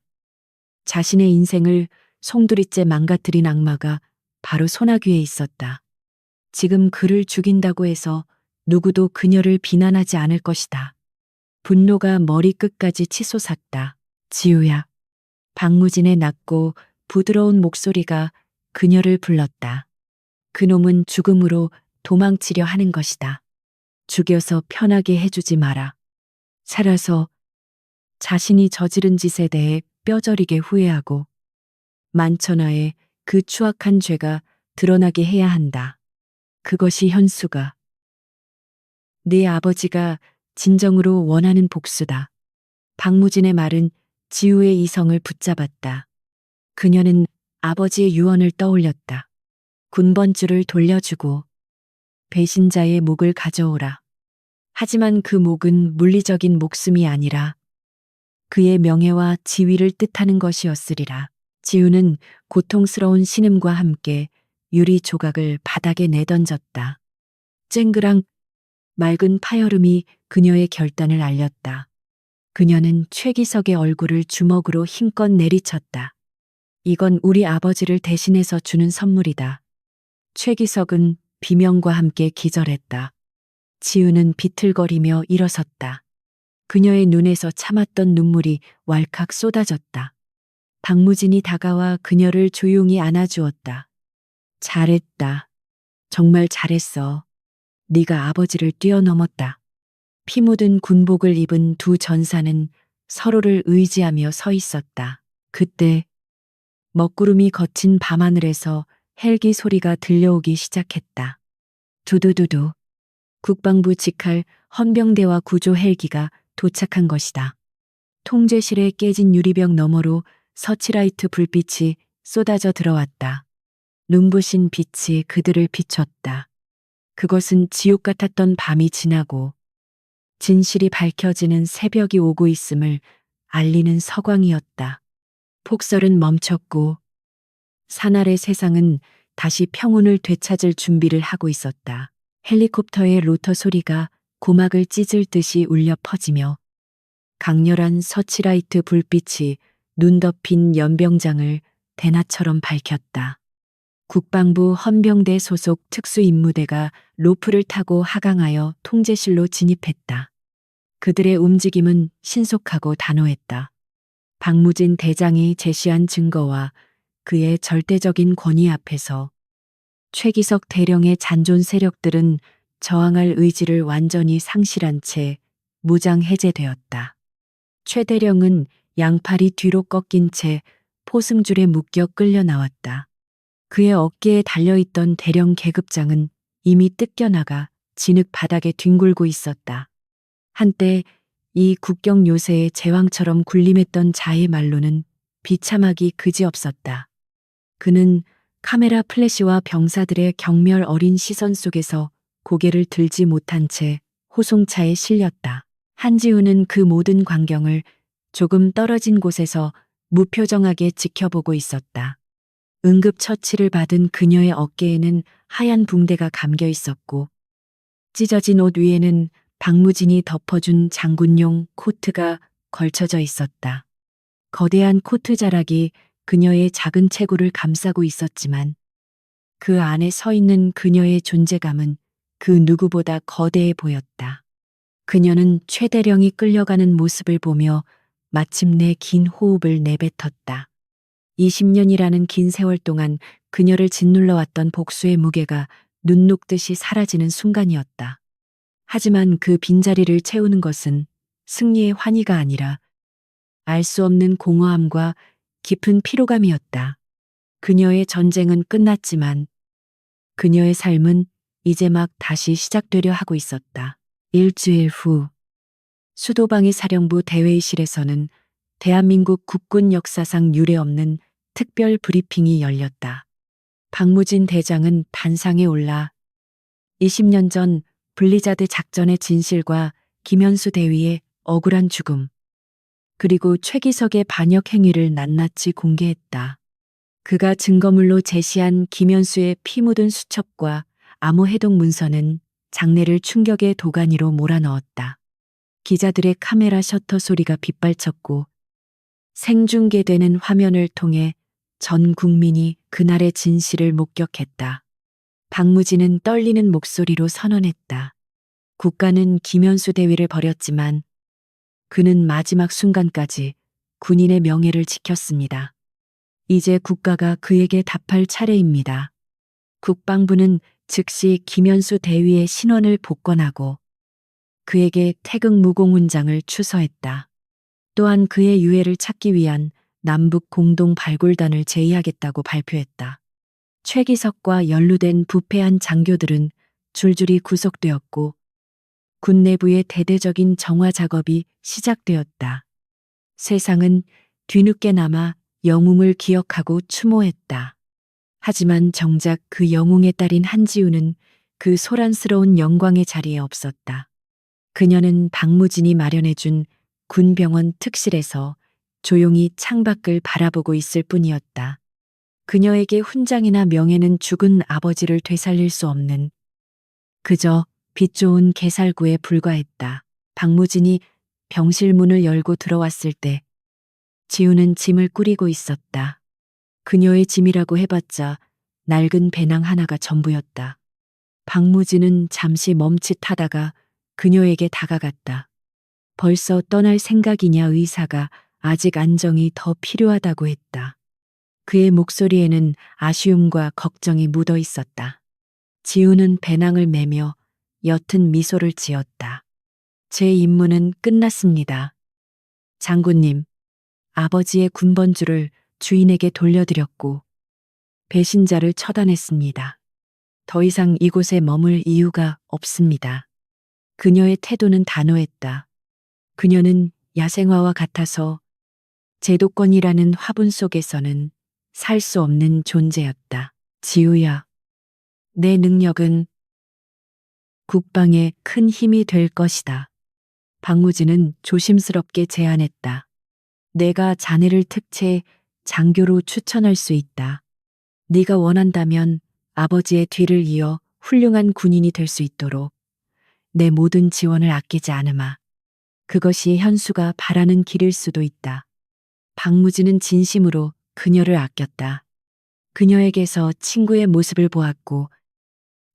자신의 인생을 송두리째 망가뜨린 악마가 바로 소나귀에 있었다. 지금 그를 죽인다고 해서 누구도 그녀를 비난하지 않을 것이다. 분노가 머리끝까지 치솟았다. 지우야. 박무진의 낮고 부드러운 목소리가 그녀를 불렀다. 그놈은 죽음으로 도망치려 하는 것이다. 죽여서 편하게 해주지 마라. 살아서 자신이 저지른 짓에 대해 뼈저리게 후회하고 만천하에 그 추악한 죄가 드러나게 해야 한다. 그것이 현수가 네 아버지가 진정으로 원하는 복수다. 박무진의 말은 지우의 이성을 붙잡았다. 그녀는 아버지의 유언을 떠올렸다. 군번줄을 돌려주고 배신자의 목을 가져오라. 하지만 그 목은 물리적인 목숨이 아니라 그의 명예와 지위를 뜻하는 것이었으리라. 지우는 고통스러운 신음과 함께 유리 조각을 바닥에 내던졌다. 쨍그랑 맑은 파열음이 그녀의 결단을 알렸다. 그녀는 최기석의 얼굴을 주먹으로 힘껏 내리쳤다. 이건 우리 아버지를 대신해서 주는 선물이다. 최기석은 비명과 함께 기절했다. 지우는 비틀거리며 일어섰다. 그녀의 눈에서 참았던 눈물이 왈칵 쏟아졌다. 박무진이 다가와 그녀를 조용히 안아주었다. 잘했다. 정말 잘했어. 네가 아버지를 뛰어넘었다. 피 묻은 군복을 입은 두 전사는 서로를 의지하며 서 있었다. 그때 먹구름이 거친 밤하늘에서 헬기 소리가 들려오기 시작했다. 두두두두. 국방부 직할 헌병대와 구조 헬기가 도착한 것이다. 통제실에 깨진 유리벽 너머로 서치라이트 불빛이 쏟아져 들어왔다. 눈부신 빛이 그들을 비췄다. 그것은 지옥 같았던 밤이 지나고 진실이 밝혀지는 새벽이 오고 있음을 알리는 서광이었다. 폭설은 멈췄고 산 아래 세상은 다시 평온을 되찾을 준비를 하고 있었다. 헬리콥터의 로터 소리가 고막을 찢을 듯이 울려 퍼지며 강렬한 서치라이트 불빛이 눈 덮인 연병장을 대낮처럼 밝혔다. 국방부 헌병대 소속 특수임무대가 로프를 타고 하강하여 통제실로 진입했다. 그들의 움직임은 신속하고 단호했다. 박무진 대장이 제시한 증거와 그의 절대적인 권위 앞에서 최기석 대령의 잔존 세력들은 저항할 의지를 완전히 상실한 채 무장 해제되었다. 최 대령은 양팔이 뒤로 꺾인 채 포승줄에 묶여 끌려 나왔다. 그의 어깨에 달려있던 대령 계급장은 이미 뜯겨나가 진흙 바닥에 뒹굴고 있었다. 한때 이 국경 요새의 제왕처럼 군림했던 자의 말로는 비참하기 그지없었다. 그는 카메라 플래시와 병사들의 경멸 어린 시선 속에서 고개를 들지 못한 채 호송차에 실렸다. 한지우는 그 모든 광경을 조금 떨어진 곳에서 무표정하게 지켜보고 있었다. 응급처치를 받은 그녀의 어깨에는 하얀 붕대가 감겨 있었고 찢어진 옷 위에는 박무진이 덮어준 장군용 코트가 걸쳐져 있었다. 거대한 코트 자락이 그녀의 작은 체구를 감싸고 있었지만 그 안에 서 있는 그녀의 존재감은 그 누구보다 거대해 보였다. 그녀는 최 대령이 끌려가는 모습을 보며 마침내 긴 호흡을 내뱉었다. 20년이라는 긴 세월 동안 그녀를 짓눌러왔던 복수의 무게가 눈 녹듯이 사라지는 순간이었다. 하지만 그 빈자리를 채우는 것은 승리의 환희가 아니라 알 수 없는 공허함과 깊은 피로감이었다. 그녀의 전쟁은 끝났지만 그녀의 삶은 이제 막 다시 시작되려 하고 있었다. 일주일 후 수도방위 사령부 대회의실에서는 대한민국 국군 역사상 유례없는 특별 브리핑이 열렸다. 박무진 대장은 단상에 올라 20년 전 블리자드 작전의 진실과 김현수 대위의 억울한 죽음, 그리고 최기석의 반역 행위를 낱낱이 공개했다. 그가 증거물로 제시한 김현수의 피 묻은 수첩과 암호 해독 문서는 장내를 충격의 도가니로 몰아넣었다. 기자들의 카메라 셔터 소리가 빗발쳤고 생중계되는 화면을 통해 전 국민이 그날의 진실을 목격했다. 박무진은 떨리는 목소리로 선언했다. 국가는 김현수 대위를 버렸지만 그는 마지막 순간까지 군인의 명예를 지켰습니다. 이제 국가가 그에게 답할 차례입니다. 국방부는 즉시 김현수 대위의 신원을 복권하고 그에게 태극 무공훈장을 추서했다. 또한 그의 유해를 찾기 위한 남북 공동 발굴단을 제의하겠다고 발표했다. 최기석과 연루된 부패한 장교들은 줄줄이 구속되었고 군 내부의 대대적인 정화 작업이 시작되었다. 세상은 뒤늦게나마 영웅을 기억하고 추모했다. 하지만 정작 그 영웅의 딸인 한지우는 그 소란스러운 영광의 자리에 없었다. 그녀는 박무진이 마련해준 군병원 특실에서 조용히 창밖을 바라보고 있을 뿐이었다. 그녀에게 훈장이나 명예는 죽은 아버지를 되살릴 수 없는 그저 빛 좋은 개살구에 불과했다. 박무진이 병실 문을 열고 들어왔을 때 지우는 짐을 꾸리고 있었다. 그녀의 짐이라고 해봤자 낡은 배낭 하나가 전부였다. 박무진은 잠시 멈칫하다가 그녀에게 다가갔다. 벌써 떠날 생각이냐 의사가 아직 안정이 더 필요하다고 했다. 그의 목소리에는 아쉬움과 걱정이 묻어 있었다. 지우는 배낭을 매며 옅은 미소를 지었다. 제 임무는 끝났습니다. 장군님, 아버지의 군번주를 주인에게 돌려드렸고 배신자를 처단했습니다. 더 이상 이곳에 머물 이유가 없습니다. 그녀의 태도는 단호했다. 그녀는 야생화와 같아서 제도권이라는 화분 속에서는 살 수 없는 존재였다. 지우야, 내 능력은 국방에 큰 힘이 될 것이다. 박무진은 조심스럽게 제안했다. 내가 자네를 특채 장교로 추천할 수 있다. 네가 원한다면 아버지의 뒤를 이어 훌륭한 군인이 될 수 있도록 내 모든 지원을 아끼지 않으마. 그것이 현수가 바라는 길일 수도 있다. 박무진은 진심으로 그녀를 아꼈다. 그녀에게서 친구의 모습을 보았고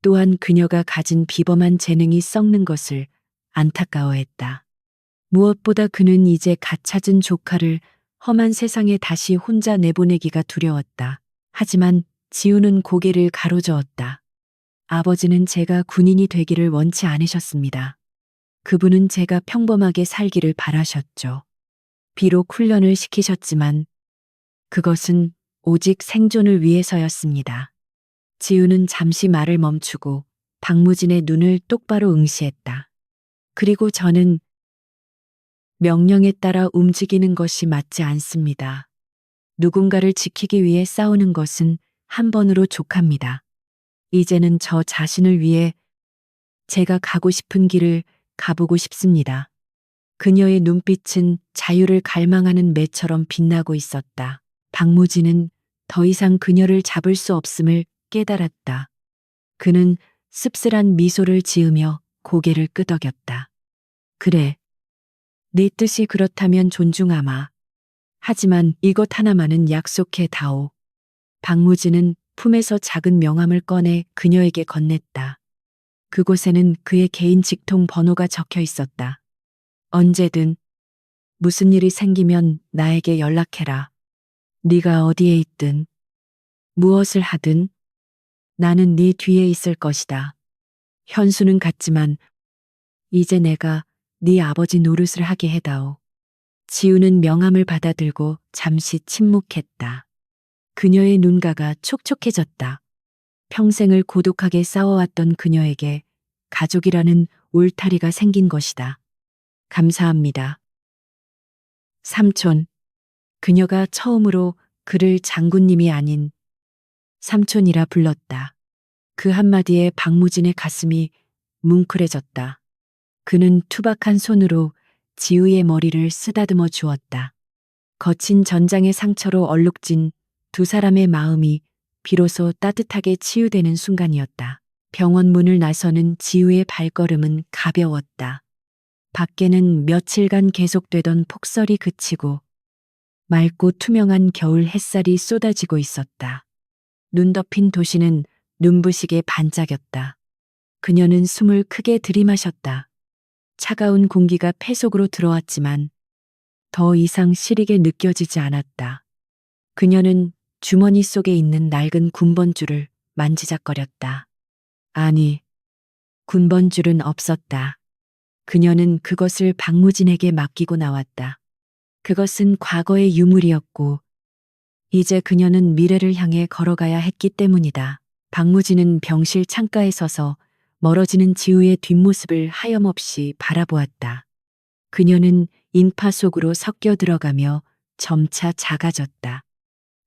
또한 그녀가 가진 비범한 재능이 썩는 것을 안타까워했다. 무엇보다 그는 이제 갓 찾은 조카를 험한 세상에 다시 혼자 내보내기가 두려웠다. 하지만 지우는 고개를 가로저었다. 아버지는 제가 군인이 되기를 원치 않으셨습니다. 그분은 제가 평범하게 살기를 바라셨죠. 비록 훈련을 시키셨지만 그것은 오직 생존을 위해서였습니다. 지우는 잠시 말을 멈추고 박무진의 눈을 똑바로 응시했다. 그리고 저는 명령에 따라 움직이는 것이 맞지 않습니다. 누군가를 지키기 위해 싸우는 것은 한 번으로 족합니다. 이제는 저 자신을 위해 제가 가고 싶은 길을 가보고 싶습니다. 그녀의 눈빛은 자유를 갈망하는 매처럼 빛나고 있었다. 박무진은 더 이상 그녀를 잡을 수 없음을 깨달았다. 그는 씁쓸한 미소를 지으며 고개를 끄덕였다. 그래. 네 뜻이 그렇다면 존중하마. 하지만 이것 하나만은 약속해 다오. 박무진은 품에서 작은 명함을 꺼내 그녀에게 건넸다. 그곳에는 그의 개인 직통 번호가 적혀 있었다. 언제든 무슨 일이 생기면 나에게 연락해라. 네가 어디에 있든 무엇을 하든 나는 네 뒤에 있을 것이다. 현수는 같지만 이제 내가 네 아버지 노릇을 하게 해다오. 지우는 명함을 받아들고 잠시 침묵했다. 그녀의 눈가가 촉촉해졌다. 평생을 고독하게 싸워왔던 그녀에게 가족이라는 울타리가 생긴 것이다. 감사합니다. 삼촌. 그녀가 처음으로 그를 장군님이 아닌 삼촌이라 불렀다. 그 한마디에 박무진의 가슴이 뭉클해졌다. 그는 투박한 손으로 지우의 머리를 쓰다듬어 주었다. 거친 전장의 상처로 얼룩진 두 사람의 마음이 비로소 따뜻하게 치유되는 순간이었다. 병원 문을 나서는 지우의 발걸음은 가벼웠다. 밖에는 며칠간 계속되던 폭설이 그치고 맑고 투명한 겨울 햇살이 쏟아지고 있었다. 눈 덮인 도시는 눈부시게 반짝였다. 그녀는 숨을 크게 들이마셨다. 차가운 공기가 폐 속으로 들어왔지만 더 이상 시리게 느껴지지 않았다. 그녀는 주머니 속에 있는 낡은 군번줄을 만지작거렸다. 아니, 군번줄은 없었다. 그녀는 그것을 박무진에게 맡기고 나왔다. 그것은 과거의 유물이었고 이제 그녀는 미래를 향해 걸어가야 했기 때문이다. 박무진은 병실 창가에 서서 멀어지는 지우의 뒷모습을 하염없이 바라보았다. 그녀는 인파 속으로 섞여 들어가며 점차 작아졌다.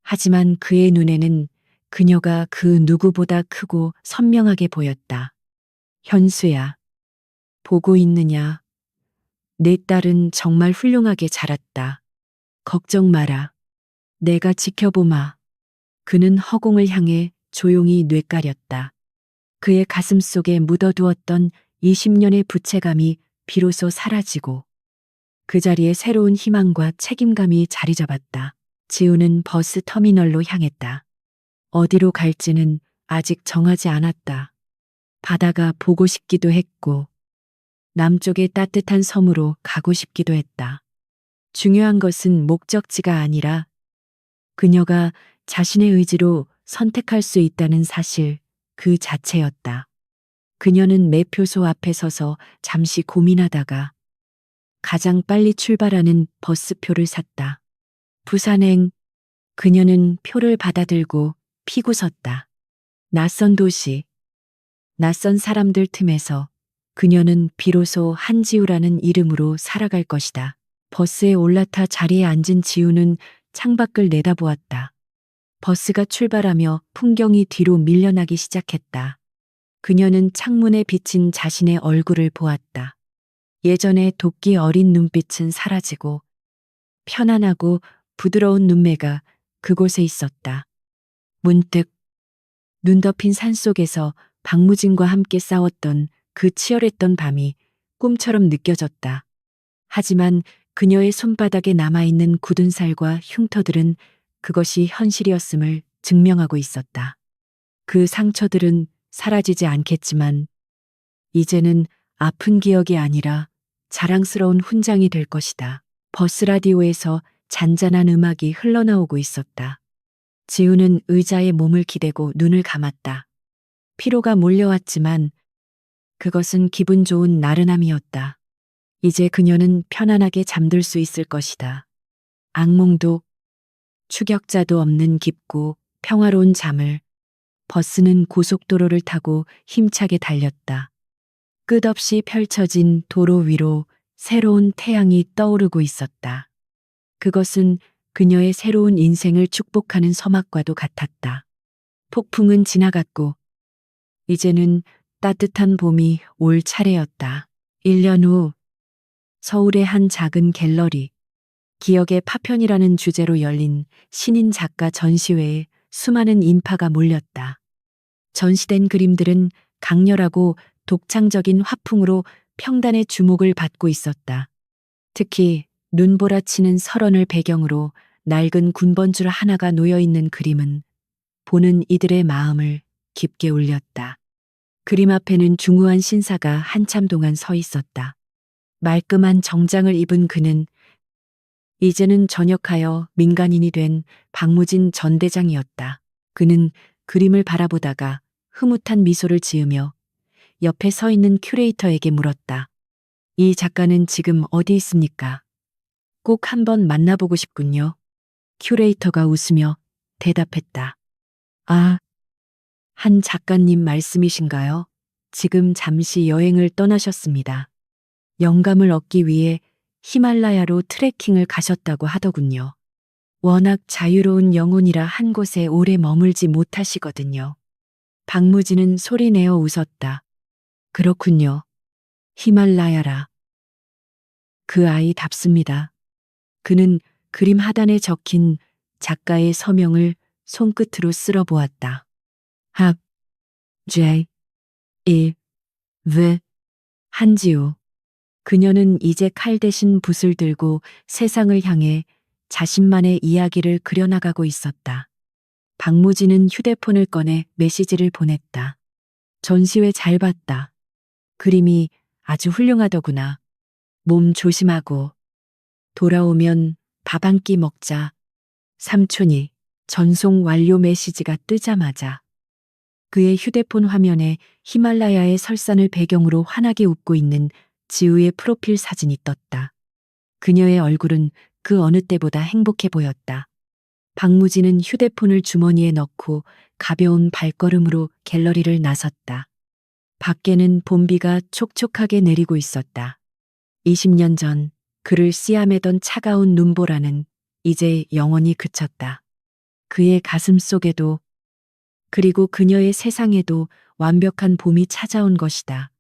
하지만 그의 눈에는 그녀가 그 누구보다 크고 선명하게 보였다. 현수야, 보고 있느냐? 내 딸은 정말 훌륭하게 자랐다. 걱정 마라. 내가 지켜보마. 그는 허공을 향해 조용히 뇌까렸다. 그의 가슴 속에 묻어두었던 20년의 부채감이 비로소 사라지고 그 자리에 새로운 희망과 책임감이 자리 잡았다. 지우는 버스 터미널로 향했다. 어디로 갈지는 아직 정하지 않았다. 바다가 보고 싶기도 했고 남쪽의 따뜻한 섬으로 가고 싶기도 했다. 중요한 것은 목적지가 아니라 그녀가 자신의 의지로 선택할 수 있다는 사실 그 자체였다. 그녀는 매표소 앞에 서서 잠시 고민하다가 가장 빨리 출발하는 버스표를 샀다. 부산행. 그녀는 표를 받아들고 피고 섰다. 낯선 도시, 낯선 사람들 틈에서 그녀는 비로소 한지우라는 이름으로 살아갈 것이다. 버스에 올라타 자리에 앉은 지우는 창밖을 내다보았다. 버스가 출발하며 풍경이 뒤로 밀려나기 시작했다. 그녀는 창문에 비친 자신의 얼굴을 보았다. 예전의 도끼 어린 눈빛은 사라지고 편안하고 부드러운 눈매가 그곳에 있었다. 문득 눈 덮인 산속에서 박무진과 함께 싸웠던 그 치열했던 밤이 꿈처럼 느껴졌다. 하지만 그녀의 손바닥에 남아있는 굳은 살과 흉터들은 그것이 현실이었음을 증명하고 있었다. 그 상처들은 사라지지 않겠지만 이제는 아픈 기억이 아니라 자랑스러운 훈장이 될 것이다. 버스 라디오에서 잔잔한 음악이 흘러나오고 있었다. 지우는 의자에 몸을 기대고 눈을 감았다. 피로가 몰려왔지만 그것은 기분 좋은 나른함이었다. 이제 그녀는 편안하게 잠들 수 있을 것이다. 악몽도 추격자도 없는 깊고 평화로운 잠을. 버스는 고속도로를 타고 힘차게 달렸다. 끝없이 펼쳐진 도로 위로 새로운 태양이 떠오르고 있었다. 그것은 그녀의 새로운 인생을 축복하는 서막과도 같았다. 폭풍은 지나갔고 이제는 따뜻한 봄이 올 차례였다. 1년 후 서울의 한 작은 갤러리, 기억의 파편이라는 주제로 열린 신인 작가 전시회에 수많은 인파가 몰렸다. 전시된 그림들은 강렬하고 독창적인 화풍으로 평단의 주목을 받고 있었다. 특히 눈보라치는 설원을 배경으로 낡은 군번줄 하나가 놓여있는 그림은 보는 이들의 마음을 깊게 울렸다. 그림 앞에는 중후한 신사가 한참 동안 서 있었다. 말끔한 정장을 입은 그는 이제는 전역하여 민간인이 된 박무진 전 대장이었다. 그는 그림을 바라보다가 흐뭇한 미소를 지으며 옆에 서 있는 큐레이터에게 물었다. 이 작가는 지금 어디 있습니까? 꼭 한번 만나보고 싶군요. 큐레이터가 웃으며 대답했다. 아, 한 작가님 말씀이신가요? 지금 잠시 여행을 떠나셨습니다. 영감을 얻기 위해 히말라야로 트레킹을 가셨다고 하더군요. 워낙 자유로운 영혼이라 한 곳에 오래 머물지 못하시거든요. 박무진은 소리내어 웃었다. 그렇군요. 히말라야라. 그 아이답습니다. 그는 그림 하단에 적힌 작가의 서명을 손끝으로 쓸어 보았다. 합, J, 일, V, 한지우. 그녀는 이제 칼 대신 붓을 들고 세상을 향해 자신만의 이야기를 그려나가고 있었다. 박무진은 휴대폰을 꺼내 메시지를 보냈다. 전시회 잘 봤다. 그림이 아주 훌륭하더구나. 몸 조심하고. 돌아오면 밥 한 끼 먹자. 삼촌이. 전송 완료 메시지가 뜨자마자 그의 휴대폰 화면에 히말라야의 설산을 배경으로 환하게 웃고 있는 지우의 프로필 사진이 떴다. 그녀의 얼굴은 그 어느 때보다 행복해 보였다. 박무진은 휴대폰을 주머니에 넣고 가벼운 발걸음으로 갤러리를 나섰다. 밖에는 봄비가 촉촉하게 내리고 있었다. 20년 전 그를 씨암매던 차가운 눈보라는 이제 영원히 그쳤다. 그의 가슴 속에도 그리고 그녀의 세상에도 완벽한 봄이 찾아온 것이다.